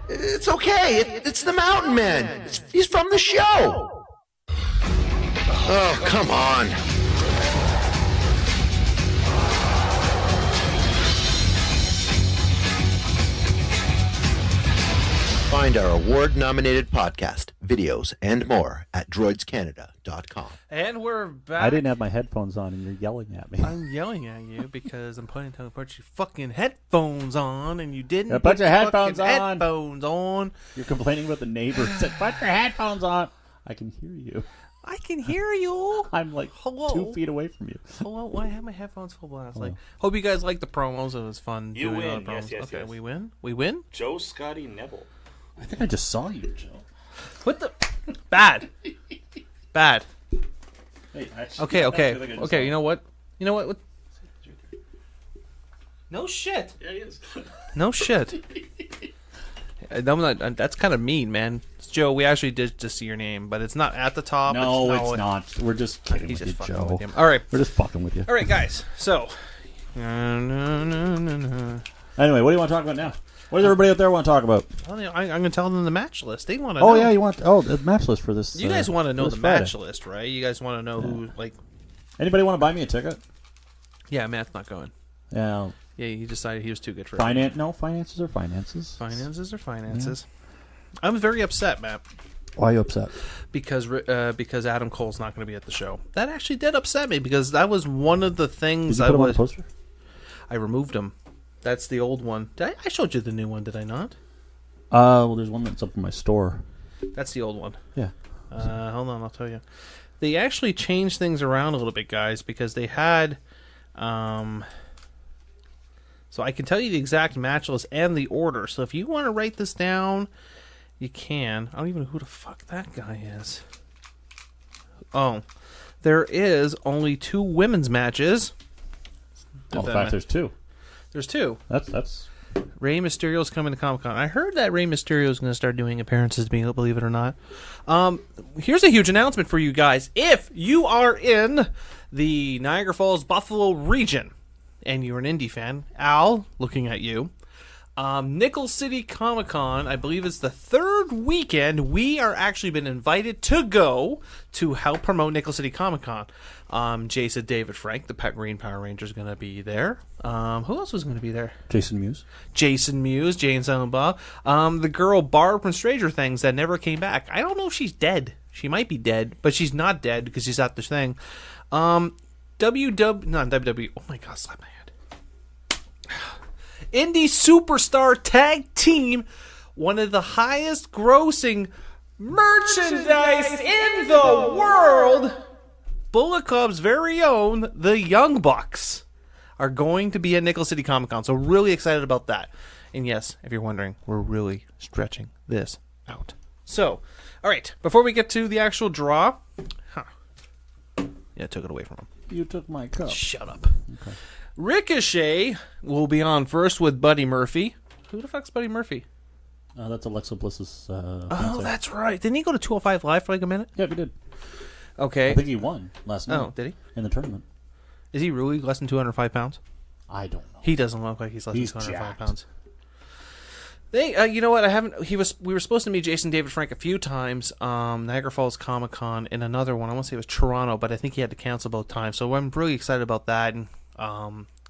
Speaker 22: It's okay. It's the Mountain Man. He's from the show. Oh, come on. Find our award-nominated podcast, videos, and more at droidscanada.com.
Speaker 14: And we're back.
Speaker 13: I didn't have my headphones on, and you're yelling at me.
Speaker 14: I'm yelling at you because I'm putting to put your fucking headphones on, and you didn't
Speaker 13: put your headphones on.
Speaker 14: Headphones on.
Speaker 13: You're complaining about the neighbor. Said, put your headphones on. I can hear you.
Speaker 14: I can hear you.
Speaker 13: I'm like
Speaker 14: Hello.
Speaker 13: 2 feet away from you.
Speaker 14: Hello. Why I have my headphones full blast? Like, hope you guys like the promos. It was fun.
Speaker 1: You
Speaker 14: doing all
Speaker 1: win.
Speaker 14: the promos.
Speaker 1: Yes,
Speaker 14: okay,
Speaker 1: yes.
Speaker 14: we win. We win.
Speaker 1: Joe Scotty Neville.
Speaker 13: I think I just saw you, Joe.
Speaker 14: What the? Bad. Bad.
Speaker 13: Hey,
Speaker 14: Okay.
Speaker 13: I think I just saw
Speaker 14: You know what? You know what? No shit.
Speaker 1: Yeah, he is.
Speaker 14: No shit. That's kind of mean, man. Joe, we actually did just see your name, but it's not at the top.
Speaker 13: No, it's not. We're just kidding
Speaker 14: He's
Speaker 13: with
Speaker 14: just
Speaker 13: you,
Speaker 14: fucking
Speaker 13: Joe.
Speaker 14: with you. All right.
Speaker 13: We're just fucking with you.
Speaker 14: All right, guys. So.
Speaker 13: Anyway, what do you want to talk about now? What does everybody out there want to talk about?
Speaker 14: I'm going to tell them the match list. They want to
Speaker 13: Oh,
Speaker 14: know.
Speaker 13: yeah, you want... Oh, the match list for this...
Speaker 14: You guys want to know the
Speaker 13: Friday.
Speaker 14: match list, right? You guys want to know who, like...
Speaker 13: Anybody want to buy me a ticket?
Speaker 14: Yeah, Matt's not going.
Speaker 13: Yeah.
Speaker 14: Yeah, he decided he was too good for it.
Speaker 13: No, finances are finances.
Speaker 14: Finances are finances. Yeah. I'm very upset, Matt.
Speaker 13: Why are you upset?
Speaker 14: Because Adam Cole's not going to be at the show. That actually did upset me because that was one of the things
Speaker 13: Did you put him on the poster?
Speaker 14: I removed him. That's the old one. I showed you the new one, did I not?
Speaker 13: Well, there's one that's up in my store.
Speaker 14: That's the old one.
Speaker 13: Yeah.
Speaker 14: Hold on, I'll tell you. They actually changed things around a little bit, guys, because they had... so I can tell you the exact match list and the order. So if you want to write this down, you can. I don't even know who the fuck that guy is. Oh. There is only 2 women's matches.
Speaker 13: Oh, in fact, there's 2.
Speaker 14: There's 2.
Speaker 13: That's...
Speaker 14: Rey Mysterio's coming to Comic-Con. I heard that Rey Mysterio's going to start doing appearances, believe it or not. Here's a huge announcement for you guys. If you are in the Niagara Falls, Buffalo region, and you're an indie fan, Al, looking at you, Nickel City Comic-Con, I believe it's the 3rd weekend, we are actually been invited to go to help promote Nickel City Comic-Con. Jason David Frank, the Pet Green Power Ranger, is going to be there. Who else was going to be there?
Speaker 13: Jason Mewes,
Speaker 14: Jane Silent Bob. The girl Barb from Stranger Things that never came back. I don't know if she's dead. She might be dead, but she's not dead because she's at this thing. Not WWE. Oh my god, slap my head. Indie Superstar Tag Team, one of the highest grossing merchandise in the world. Bullet Club's very own, the Young Bucks, are going to be at Nickel City Comic Con. So really excited about that. And yes, if you're wondering, we're really stretching this out. So, all right, before we get to the actual draw, yeah, I took it away from him.
Speaker 13: You took my cup.
Speaker 14: Shut up. Okay. Ricochet will be on first with Buddy Murphy. Who the fuck's Buddy Murphy?
Speaker 13: That's Alexa Bliss's
Speaker 14: oh, that's right. Didn't he go to 205 Live for like a minute?
Speaker 13: Yeah, he did.
Speaker 14: Okay.
Speaker 13: I think he won last night.
Speaker 14: Oh, did he?
Speaker 13: In the tournament.
Speaker 14: Is he really less than 205 pounds?
Speaker 13: I don't know.
Speaker 14: He doesn't look like he's less than 205
Speaker 13: jacked.
Speaker 14: pounds. You know what? We were supposed to meet Jason David Frank a few times. Niagara Falls Comic Con and another one. I want to say it was Toronto, but I think he had to cancel both times. So I'm really excited about that. And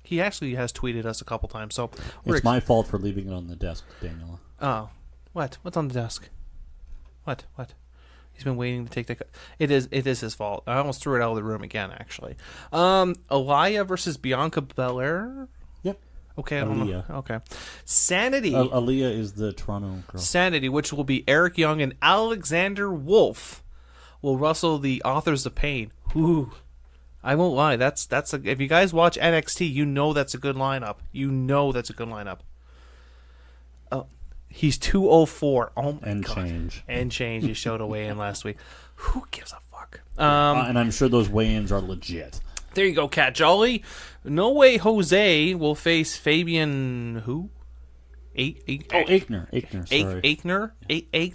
Speaker 14: he actually has tweeted us a couple times. So
Speaker 13: it's my fault for leaving it on the desk, Daniela.
Speaker 14: Oh, what? What's on the desk? What? He's been waiting to take the. It is his fault. I almost threw it out of the room again. Actually, Aliyah versus Bianca Belair.
Speaker 13: Yep.
Speaker 14: Okay, I don't know. Okay. Sanity.
Speaker 13: Aliyah is the Toronto girl.
Speaker 14: Sanity, which will be Eric Young and Alexander Wolf, will wrestle the Authors of Pain. Ooh. I won't lie. That's if you guys watch NXT, you know that's a good lineup. Oh, he's 204. Oh my
Speaker 13: and
Speaker 14: god.
Speaker 13: Change.
Speaker 14: And change. He showed a weigh-in last week. Who gives a fuck?
Speaker 13: And I'm sure those weigh-ins are legit.
Speaker 14: There you go, Cat Jolly. No Way Jose will face Fabian who?
Speaker 13: Aichner.
Speaker 14: Sorry.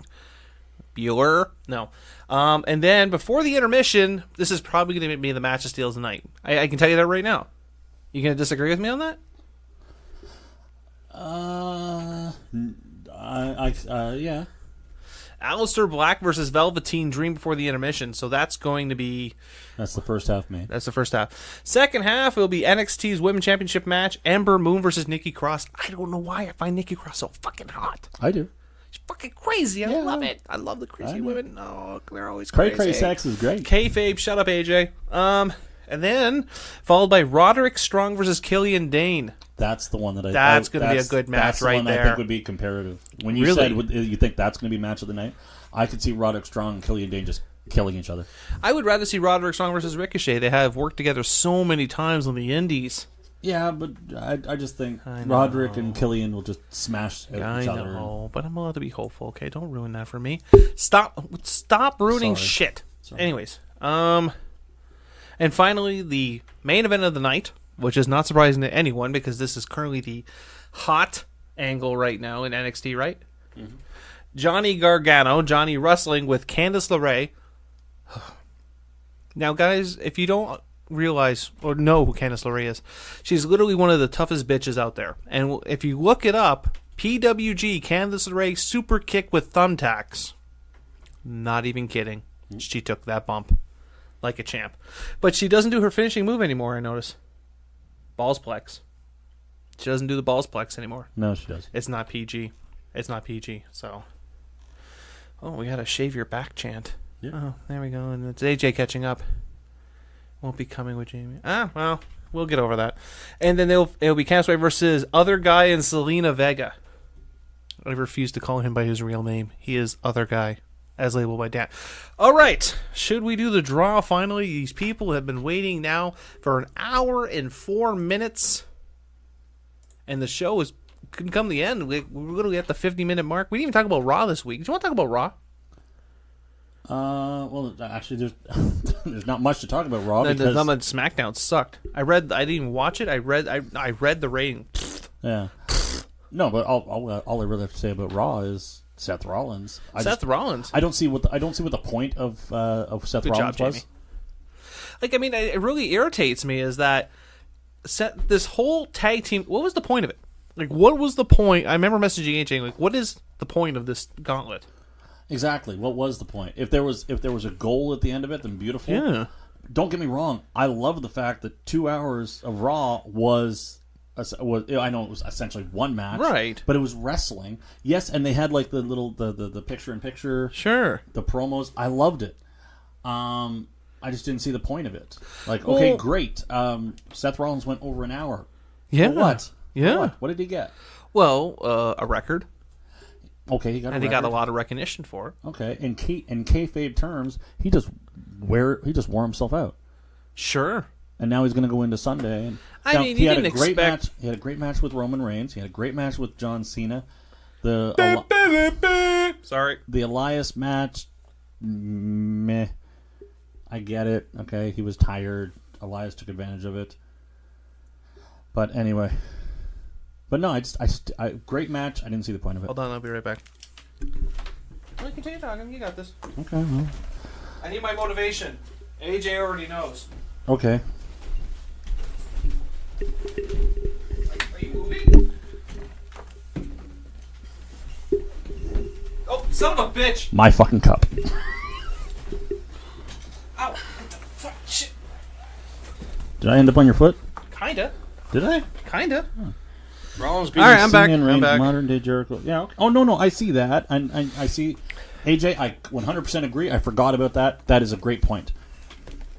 Speaker 14: Bueller? No. And then before the intermission, this is probably going to be the match that steals the night. I can tell you that right now. You going to disagree with me on that?
Speaker 13: Yeah.
Speaker 14: Aleister Black versus Velveteen Dream before the intermission. So that's going to be...
Speaker 13: That's the first half, mate.
Speaker 14: That's the first half. Second half will be NXT's Women's Championship match. Ember Moon versus Nikki Cross. I don't know why I find Nikki Cross so fucking hot.
Speaker 13: I do.
Speaker 14: She's fucking crazy. I love it. I love the crazy women. Oh, they're always crazy.
Speaker 13: Cray sex is great.
Speaker 14: Kayfabe, shut up, AJ. And then followed by Roderick Strong versus Killian Dane.
Speaker 13: That's the one that
Speaker 14: That's going to be a good match right there.
Speaker 13: That's the one I think would be comparative. When you said you think that's going to be match of the night, I could see Roderick Strong and Killian Dane just killing each other.
Speaker 14: I would rather see Roderick Strong versus Ricochet. They have worked together so many times on the indies.
Speaker 13: Yeah, but I just think Roderick and Killian will just smash each other.
Speaker 14: I know, but I'm allowed to be hopeful. Okay, don't ruin that for me. Stop ruining shit.
Speaker 13: Sorry.
Speaker 14: Anyways, and finally, the main event of the night, which is not surprising to anyone because this is currently the hot angle right now in NXT, right? Mm-hmm. Johnny Gargano, Johnny wrestling with Candice LeRae. Now, guys, if you don't realize or know who Candice LeRae is, she's literally one of the toughest bitches out there. And if you look it up, PWG, Candice LeRae super kick with thumbtacks. Not even kidding. She took that bump like a champ. But she doesn't do her finishing move anymore, I notice. Ballsplex. She doesn't do the ballsplex anymore.
Speaker 13: No, she does.
Speaker 14: It's not PG. It's not PG, so. Oh, we got a shave your back chant.
Speaker 13: Yeah.
Speaker 14: Oh, there we go. And it's AJ catching up. Won't be coming with Jamie. Well, we'll get over that. And then it'll be Candice LeRae versus Other Guy and Selena Vega. I refuse to call him by his real name. He is Other Guy, as labeled by Dan. All right. Should we do the draw finally? These people have been waiting now for an hour and 4 minutes. And the show couldn't come to the end. We're literally at the 50-minute mark. We didn't even talk about Raw this week. Do you want to talk about Raw?
Speaker 13: Well, actually, there's not much to talk about Raw.
Speaker 14: The SmackDown sucked. I didn't even watch it. I read the rating.
Speaker 13: Yeah. No, but all I really have to say about Raw is Seth Rollins.
Speaker 14: Rollins.
Speaker 13: I don't see what the point of Seth
Speaker 14: Good
Speaker 13: Rollins
Speaker 14: job,
Speaker 13: was.
Speaker 14: Jamie. It really irritates me is that this whole tag team. What was the point of it? Like, what was the point? I remember messaging AJ like, "What is the point of this gauntlet?"
Speaker 13: Exactly. What was the point? If there was a goal at the end of it, then beautiful.
Speaker 14: Yeah.
Speaker 13: Don't get me wrong. I love the fact that 2 hours of Raw was I know it was essentially one match,
Speaker 14: right?
Speaker 13: But it was wrestling. Yes, and they had like the little the picture in picture,
Speaker 14: sure,
Speaker 13: the promos. I loved it. I just didn't see the point of it. Like, okay, great. Seth Rollins went over an hour.
Speaker 14: Yeah.
Speaker 13: For what?
Speaker 14: Yeah.
Speaker 13: For what? What did he get?
Speaker 14: Well, a record.
Speaker 13: Okay, he got.
Speaker 14: And he got a lot of recognition for it.
Speaker 13: Okay, in kayfabe terms, he just wore himself out.
Speaker 14: Sure.
Speaker 13: And now he's going to go into Sunday. And
Speaker 14: he had a great
Speaker 13: match. He had a great match with Roman Reigns. He had a great match with John Cena. The Elias match, meh. I get it. Okay, he was tired. Elias took advantage of it. But anyway, no, I great match. I didn't see the point of it.
Speaker 14: Hold on, I'll be right back. Well, continue talking. You got this.
Speaker 13: Okay. Well.
Speaker 14: I need my motivation. AJ already knows.
Speaker 13: Okay.
Speaker 14: Are you moving? Oh, son of a bitch!
Speaker 13: My fucking cup.
Speaker 14: Ow! Fuck, shit.
Speaker 13: Did I end up on your foot?
Speaker 14: Kinda.
Speaker 13: Did I?
Speaker 14: Kinda.
Speaker 13: Huh.
Speaker 14: Rollins being Alright, I'm back.
Speaker 13: I'm back. Modern day Jericho. Yeah. Okay. Oh no, I see that. I see. AJ, I 100% agree. I forgot about that. That is a great point.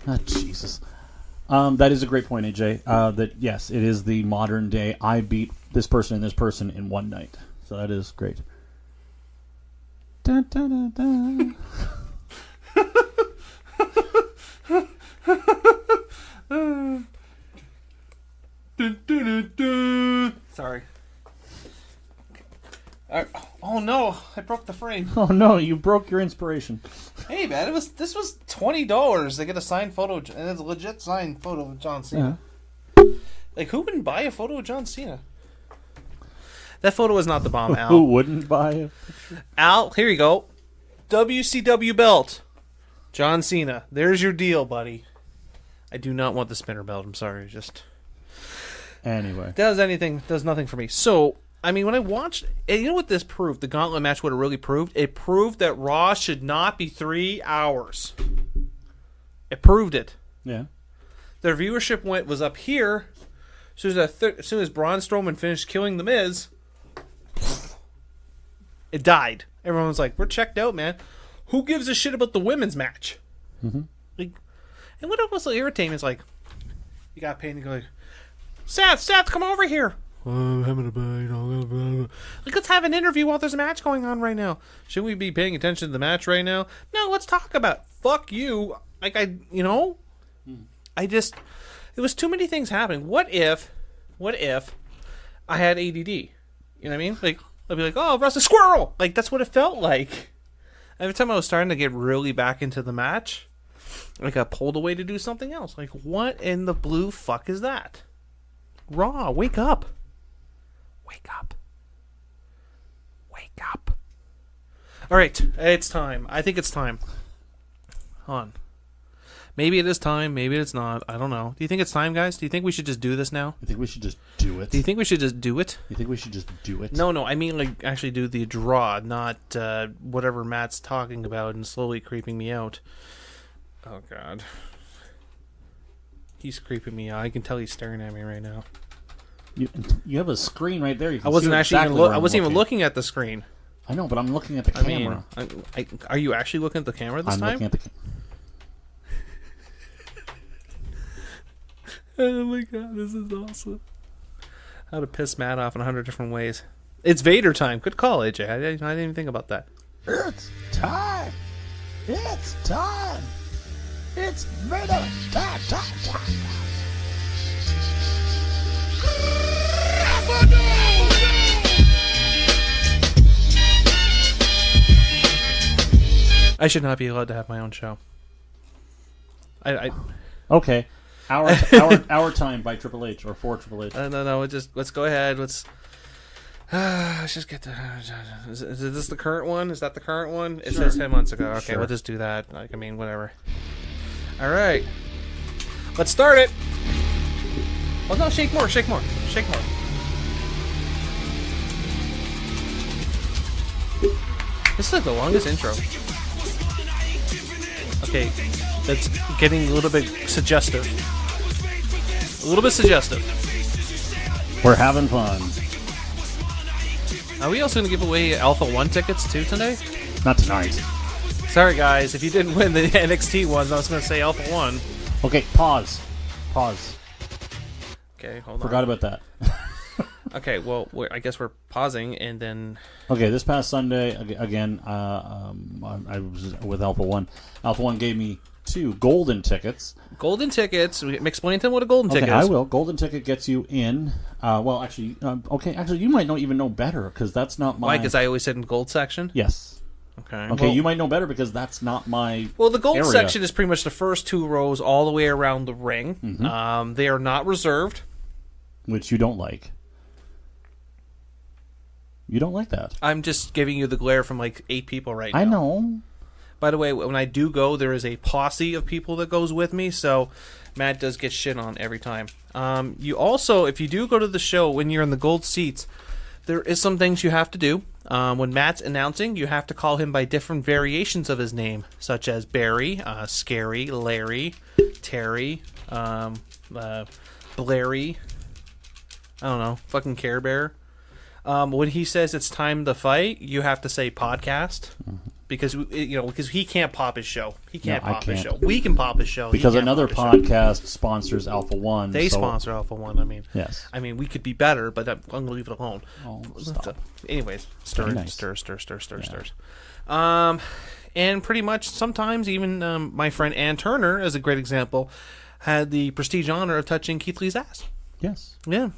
Speaker 13: Oh, Jesus. That is a great point, AJ. That yes, it is the modern day. I beat this person and this person in one night. So that is great. Da, da, da, da.
Speaker 14: Sorry. Oh no! I broke the frame.
Speaker 13: Oh no! You broke your inspiration.
Speaker 14: Hey man, this was $20 to get a signed photo, and it's a legit signed photo of John Cena.
Speaker 13: Yeah.
Speaker 14: Like, who wouldn't buy a photo of John Cena? That photo is not the bomb, Al.
Speaker 13: Who wouldn't buy it?
Speaker 14: Al, here you go. WCW belt. John Cena. There's your deal, buddy. I do not want the spinner belt. I'm sorry. Just
Speaker 13: anyway.
Speaker 14: Does nothing for me. So, I mean, when I watched, you know what this proved? The gauntlet match, what it really proved? It proved that Raw should not be 3 hours. It proved it.
Speaker 13: Yeah.
Speaker 14: Their viewership was up here. As soon as Braun Strowman finished killing The Miz, it died. Everyone was like, "We're checked out, man. Who gives a shit about the women's match?"
Speaker 13: Mm-hmm.
Speaker 14: Like, and what was so irritating is like, you got paid and go like, Seth, come over here. I'm having a bite. Like, let's have an interview while there's a match going on right now. Shouldn't we be paying attention to the match right now? No, let's talk about it. Fuck you. Like, it was too many things happening. What if I had ADD? You know what I mean? Like, I'd be like, oh, Russ, a squirrel! Like, that's what it felt like. Every time I was starting to get really back into the match, I got pulled away to do something else. Like, what in the blue fuck is that? Raw, wake up. Wake up. Wake up. All right, it's time. I think it's time. Hold on. Maybe it is time. Maybe it's not. I don't know. Do you think it's time, guys? Do you think we should just do this now?
Speaker 13: You think we should just do it?
Speaker 14: Do you think we should just do it?
Speaker 13: You think we should just do it?
Speaker 14: No. I mean, like, actually do the draw, not whatever Matt's talking about and slowly creeping me out. Oh, God. He's creeping me out. I can tell he's staring at me right now.
Speaker 13: You have a screen right there. You can
Speaker 14: I wasn't
Speaker 13: see
Speaker 14: actually
Speaker 13: exactly
Speaker 14: even I wasn't even looking at the screen.
Speaker 13: I know, but I'm looking at the camera.
Speaker 14: Are you actually looking at the camera this time?
Speaker 13: I'm looking at the
Speaker 14: Oh my God, this is awesome. How to piss Matt off in 100 different ways. It's Vader time. Good call, AJ. I didn't even think about that.
Speaker 8: It's time. It's time. It's Vader time.
Speaker 14: I should not be allowed to have my own show.
Speaker 13: Okay. Our time by Triple H or for Triple H.
Speaker 14: No. Let's go ahead. Let's just get the. Is this the current one? Is that the current one? It says 10 months ago. Okay,
Speaker 13: Sure.
Speaker 14: We'll just do that. Like, I mean, whatever. All right, let's start it. Oh no! Shake more. This is like the longest intro. Okay, that's getting a little bit suggestive.
Speaker 13: We're having fun.
Speaker 14: Are we also going to give away Alpha 1 tickets too today?
Speaker 13: Not tonight.
Speaker 14: Sorry, guys. If you didn't win the NXT ones, I was going to say Alpha 1.
Speaker 13: Okay, pause.
Speaker 14: Okay, hold on.
Speaker 13: Forgot about that.
Speaker 14: Okay, well, I guess we're pausing, and then...
Speaker 13: Okay, this past Sunday, again, I was with Alpha 1. Alpha 1 gave me 2 golden tickets.
Speaker 14: Golden tickets. Explain to them what a golden ticket is.
Speaker 13: I will. Golden ticket gets you in. Well, actually, you might even know better, because that's not my...
Speaker 14: Why? Because I always sit in gold section?
Speaker 13: Yes.
Speaker 14: Okay.
Speaker 13: Okay, you might know better, because that's not my
Speaker 14: Well, the gold
Speaker 13: area.
Speaker 14: section is pretty much the first 2 rows all the way around the ring.
Speaker 13: Mm-hmm.
Speaker 14: They are not reserved.
Speaker 13: Which you don't like. You don't like that.
Speaker 14: I'm just giving you the glare from like 8 people right now.
Speaker 13: I know.
Speaker 14: By the way, when I do go, there is a posse of people that goes with me, so Matt does get shit on every time. You also, if you do go to the show when you're in the gold seats, there is some things you have to do. When Matt's announcing, you have to call him by different variations of his name, such as Barry, Scary, Larry, Terry, Blairy, I don't know, fucking Care Bear. When he says it's time to fight, you have to say podcast, because he can't pop his show. He can't pop his show. We can pop his show
Speaker 13: because another podcast sponsors Alpha 1.
Speaker 14: They sponsor Alpha 1. I mean,
Speaker 13: yes.
Speaker 14: I mean, we could be better, but I'm going to leave it alone.
Speaker 13: Oh, stop.
Speaker 14: Anyways,
Speaker 13: Very nice.
Speaker 14: stirs. And pretty much sometimes even my friend Ann Turner, as a great example, had the prestige honor of touching Keith Lee's ass.
Speaker 13: Yes.
Speaker 14: Yeah.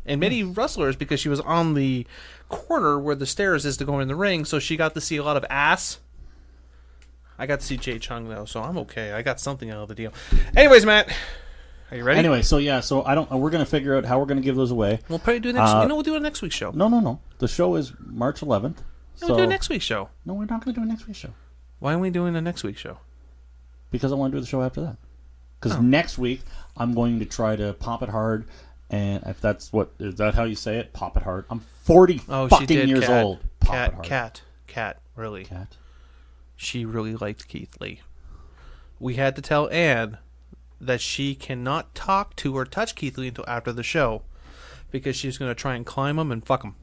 Speaker 14: And many wrestlers, because she was on the corner where the stairs is to go in the ring, so she got to see a lot of ass. I got to see Jay Chung, though, so I'm okay. I got something out of the deal. Anyways, Matt, are you ready?
Speaker 13: Anyway, so we're going to figure out how we're going to give those away.
Speaker 14: We'll probably do next. We'll do it next week's show.
Speaker 13: No. The show is March 11th.
Speaker 14: We'll do next week's show.
Speaker 13: No, we're not going to do a next week's show.
Speaker 14: Why aren't we doing the next week's show?
Speaker 13: Because I want to do the show after that. Because next week, I'm going to try to pop it hard. And if is that how you say it? Pop it hard. I'm 40 fucking years old. Pop it hard.
Speaker 14: Cat, really.
Speaker 13: Cat.
Speaker 14: She really liked Keith Lee. We had to tell Ann that she cannot talk to or touch Keith Lee until after the show, because she's going to try and climb him and fuck him.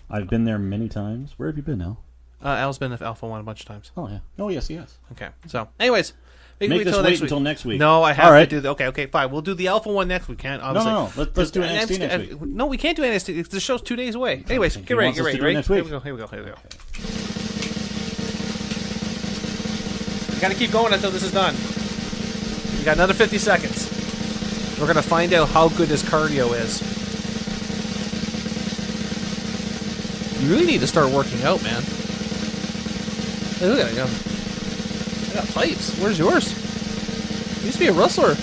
Speaker 13: I've been there many times. Where have you been, Al?
Speaker 14: Al's been at Alpha 1 a bunch of times.
Speaker 13: Oh, yeah. Oh, yes, he has.
Speaker 14: Okay. So, anyways,
Speaker 13: Make this wait until next week.
Speaker 14: No, I have
Speaker 13: All right.
Speaker 14: to do the... Okay, fine. We'll do the Alpha one next week. Can't obviously.
Speaker 13: No. Let's do NXT next week.
Speaker 14: No, we can't do NXT. The show's 2 days away. Anyways, get ready. Right?
Speaker 13: Next week.
Speaker 14: Here we go. You gotta keep going until this is done. You got another 50 seconds. We're gonna find out how good his cardio is. You really need to start working out, man. Hey, look at it go. I got pipes. Where's yours? You used to be a wrestler.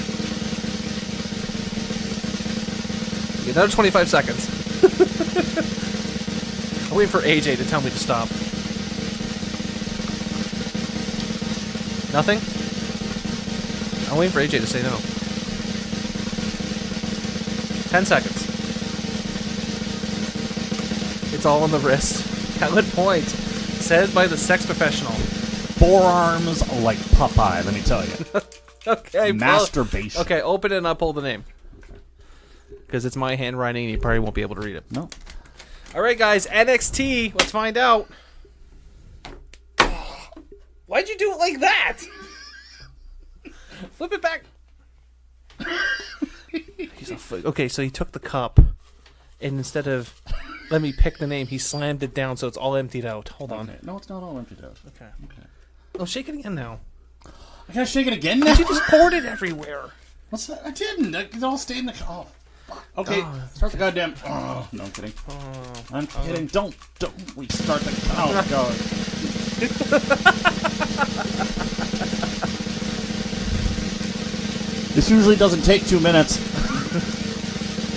Speaker 14: You get another 25 seconds. I'm waiting for AJ to tell me to stop. Nothing? I'm waiting for AJ to say no. 10 seconds. It's all on the wrist. Valid point. Said by the sex professional.
Speaker 13: Forearms like Popeye, let me tell you.
Speaker 14: Okay.
Speaker 13: Masturbation.
Speaker 14: Okay, open it and I'll pull the name. Because it's my handwriting and you probably won't be able to read it.
Speaker 13: No.
Speaker 14: All right, guys. NXT. Let's find out. Why'd you do it like that? Flip it back. Okay, so he took the cup, and instead of let me pick the name, he slammed it down so it's all emptied out. Hold on.
Speaker 13: No, it's not all emptied out.
Speaker 14: Okay. Oh, shake it again now.
Speaker 13: I gotta shake it again now?
Speaker 14: You just poured it everywhere.
Speaker 13: What's that? I didn't. It all stayed in the... Oh, fuck. Okay, start the goddamn... Oh, no, I'm kidding. I'm kidding. Don't restart the... Oh, God. This usually doesn't take 2 minutes.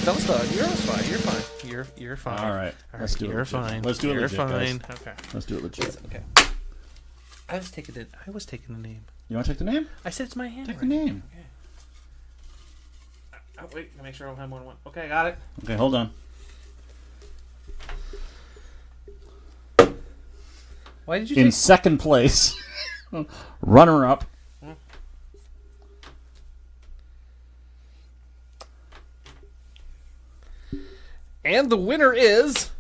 Speaker 14: Don't start. You're fine. You're fine.
Speaker 13: All right. Let's do it.
Speaker 14: You're fine.
Speaker 13: Let's do it.
Speaker 14: You're
Speaker 13: legit,
Speaker 14: fine.
Speaker 13: guys.
Speaker 14: Okay.
Speaker 13: Let's do it legit.
Speaker 14: Okay. I was taking the name.
Speaker 13: You want to take the name?
Speaker 14: I said it's my hand.
Speaker 13: Take the name.
Speaker 14: Okay. Oh, wait. I make sure I don't have more than one. Okay, got it.
Speaker 13: Okay, hold on.
Speaker 14: Why did you
Speaker 13: in second place, runner up.
Speaker 14: And the winner is.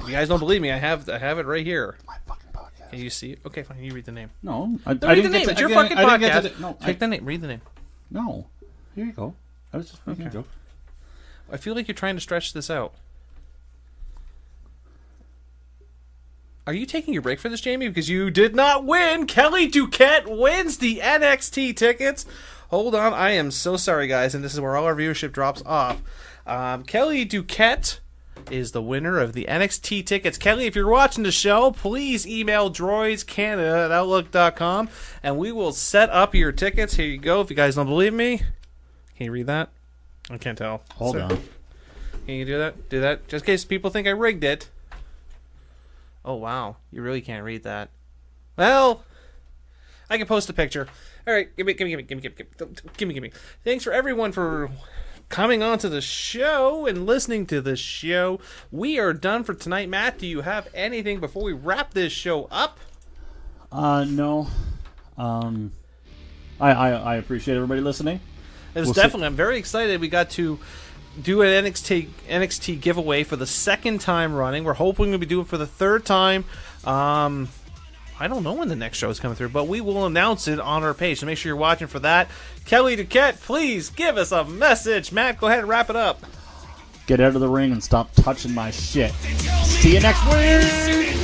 Speaker 14: You guys don't believe me? I have it right here.
Speaker 13: My fucking podcast.
Speaker 14: Can you see it? Okay, fine. You read the name.
Speaker 13: No,
Speaker 14: read the name. It's your fucking podcast. Take the name. Read the name.
Speaker 13: No, here you go. I was just making a joke.
Speaker 14: I feel like you're trying to stretch this out. Are you taking your break for this, Jamie? Because you did not win. Kelly Duquette wins the NXT tickets. Hold on. I am so sorry, guys. And this is where all our viewership drops off. Kelly Duquette is the winner of the NXT tickets. Kelly, if you're watching the show, please email droidscanada@outlook.com and we will set up your tickets. Here you go. If you guys don't believe me, can you read that? I can't tell.
Speaker 13: Hold on.
Speaker 14: Can you do that? Do that? Just in case people think I rigged it. Oh, wow. You really can't read that. Well, I can post a picture. All right. Give me. Thanks for everyone for coming on to the show and listening to the show. We are done for tonight. Matt, do you have anything before we wrap this show up?
Speaker 13: No. I appreciate everybody listening.
Speaker 14: It was definitely. I'm very excited. We got to do an NXT giveaway for the second time running. We're hoping we'll be doing it for the third time. I don't know when the next show is coming through, but we will announce it on our page, so make sure you're watching for that. Kelly Duquette, please give us a message. Matt, go ahead and wrap it up.
Speaker 13: Get out of the ring and stop touching my shit. See you next week.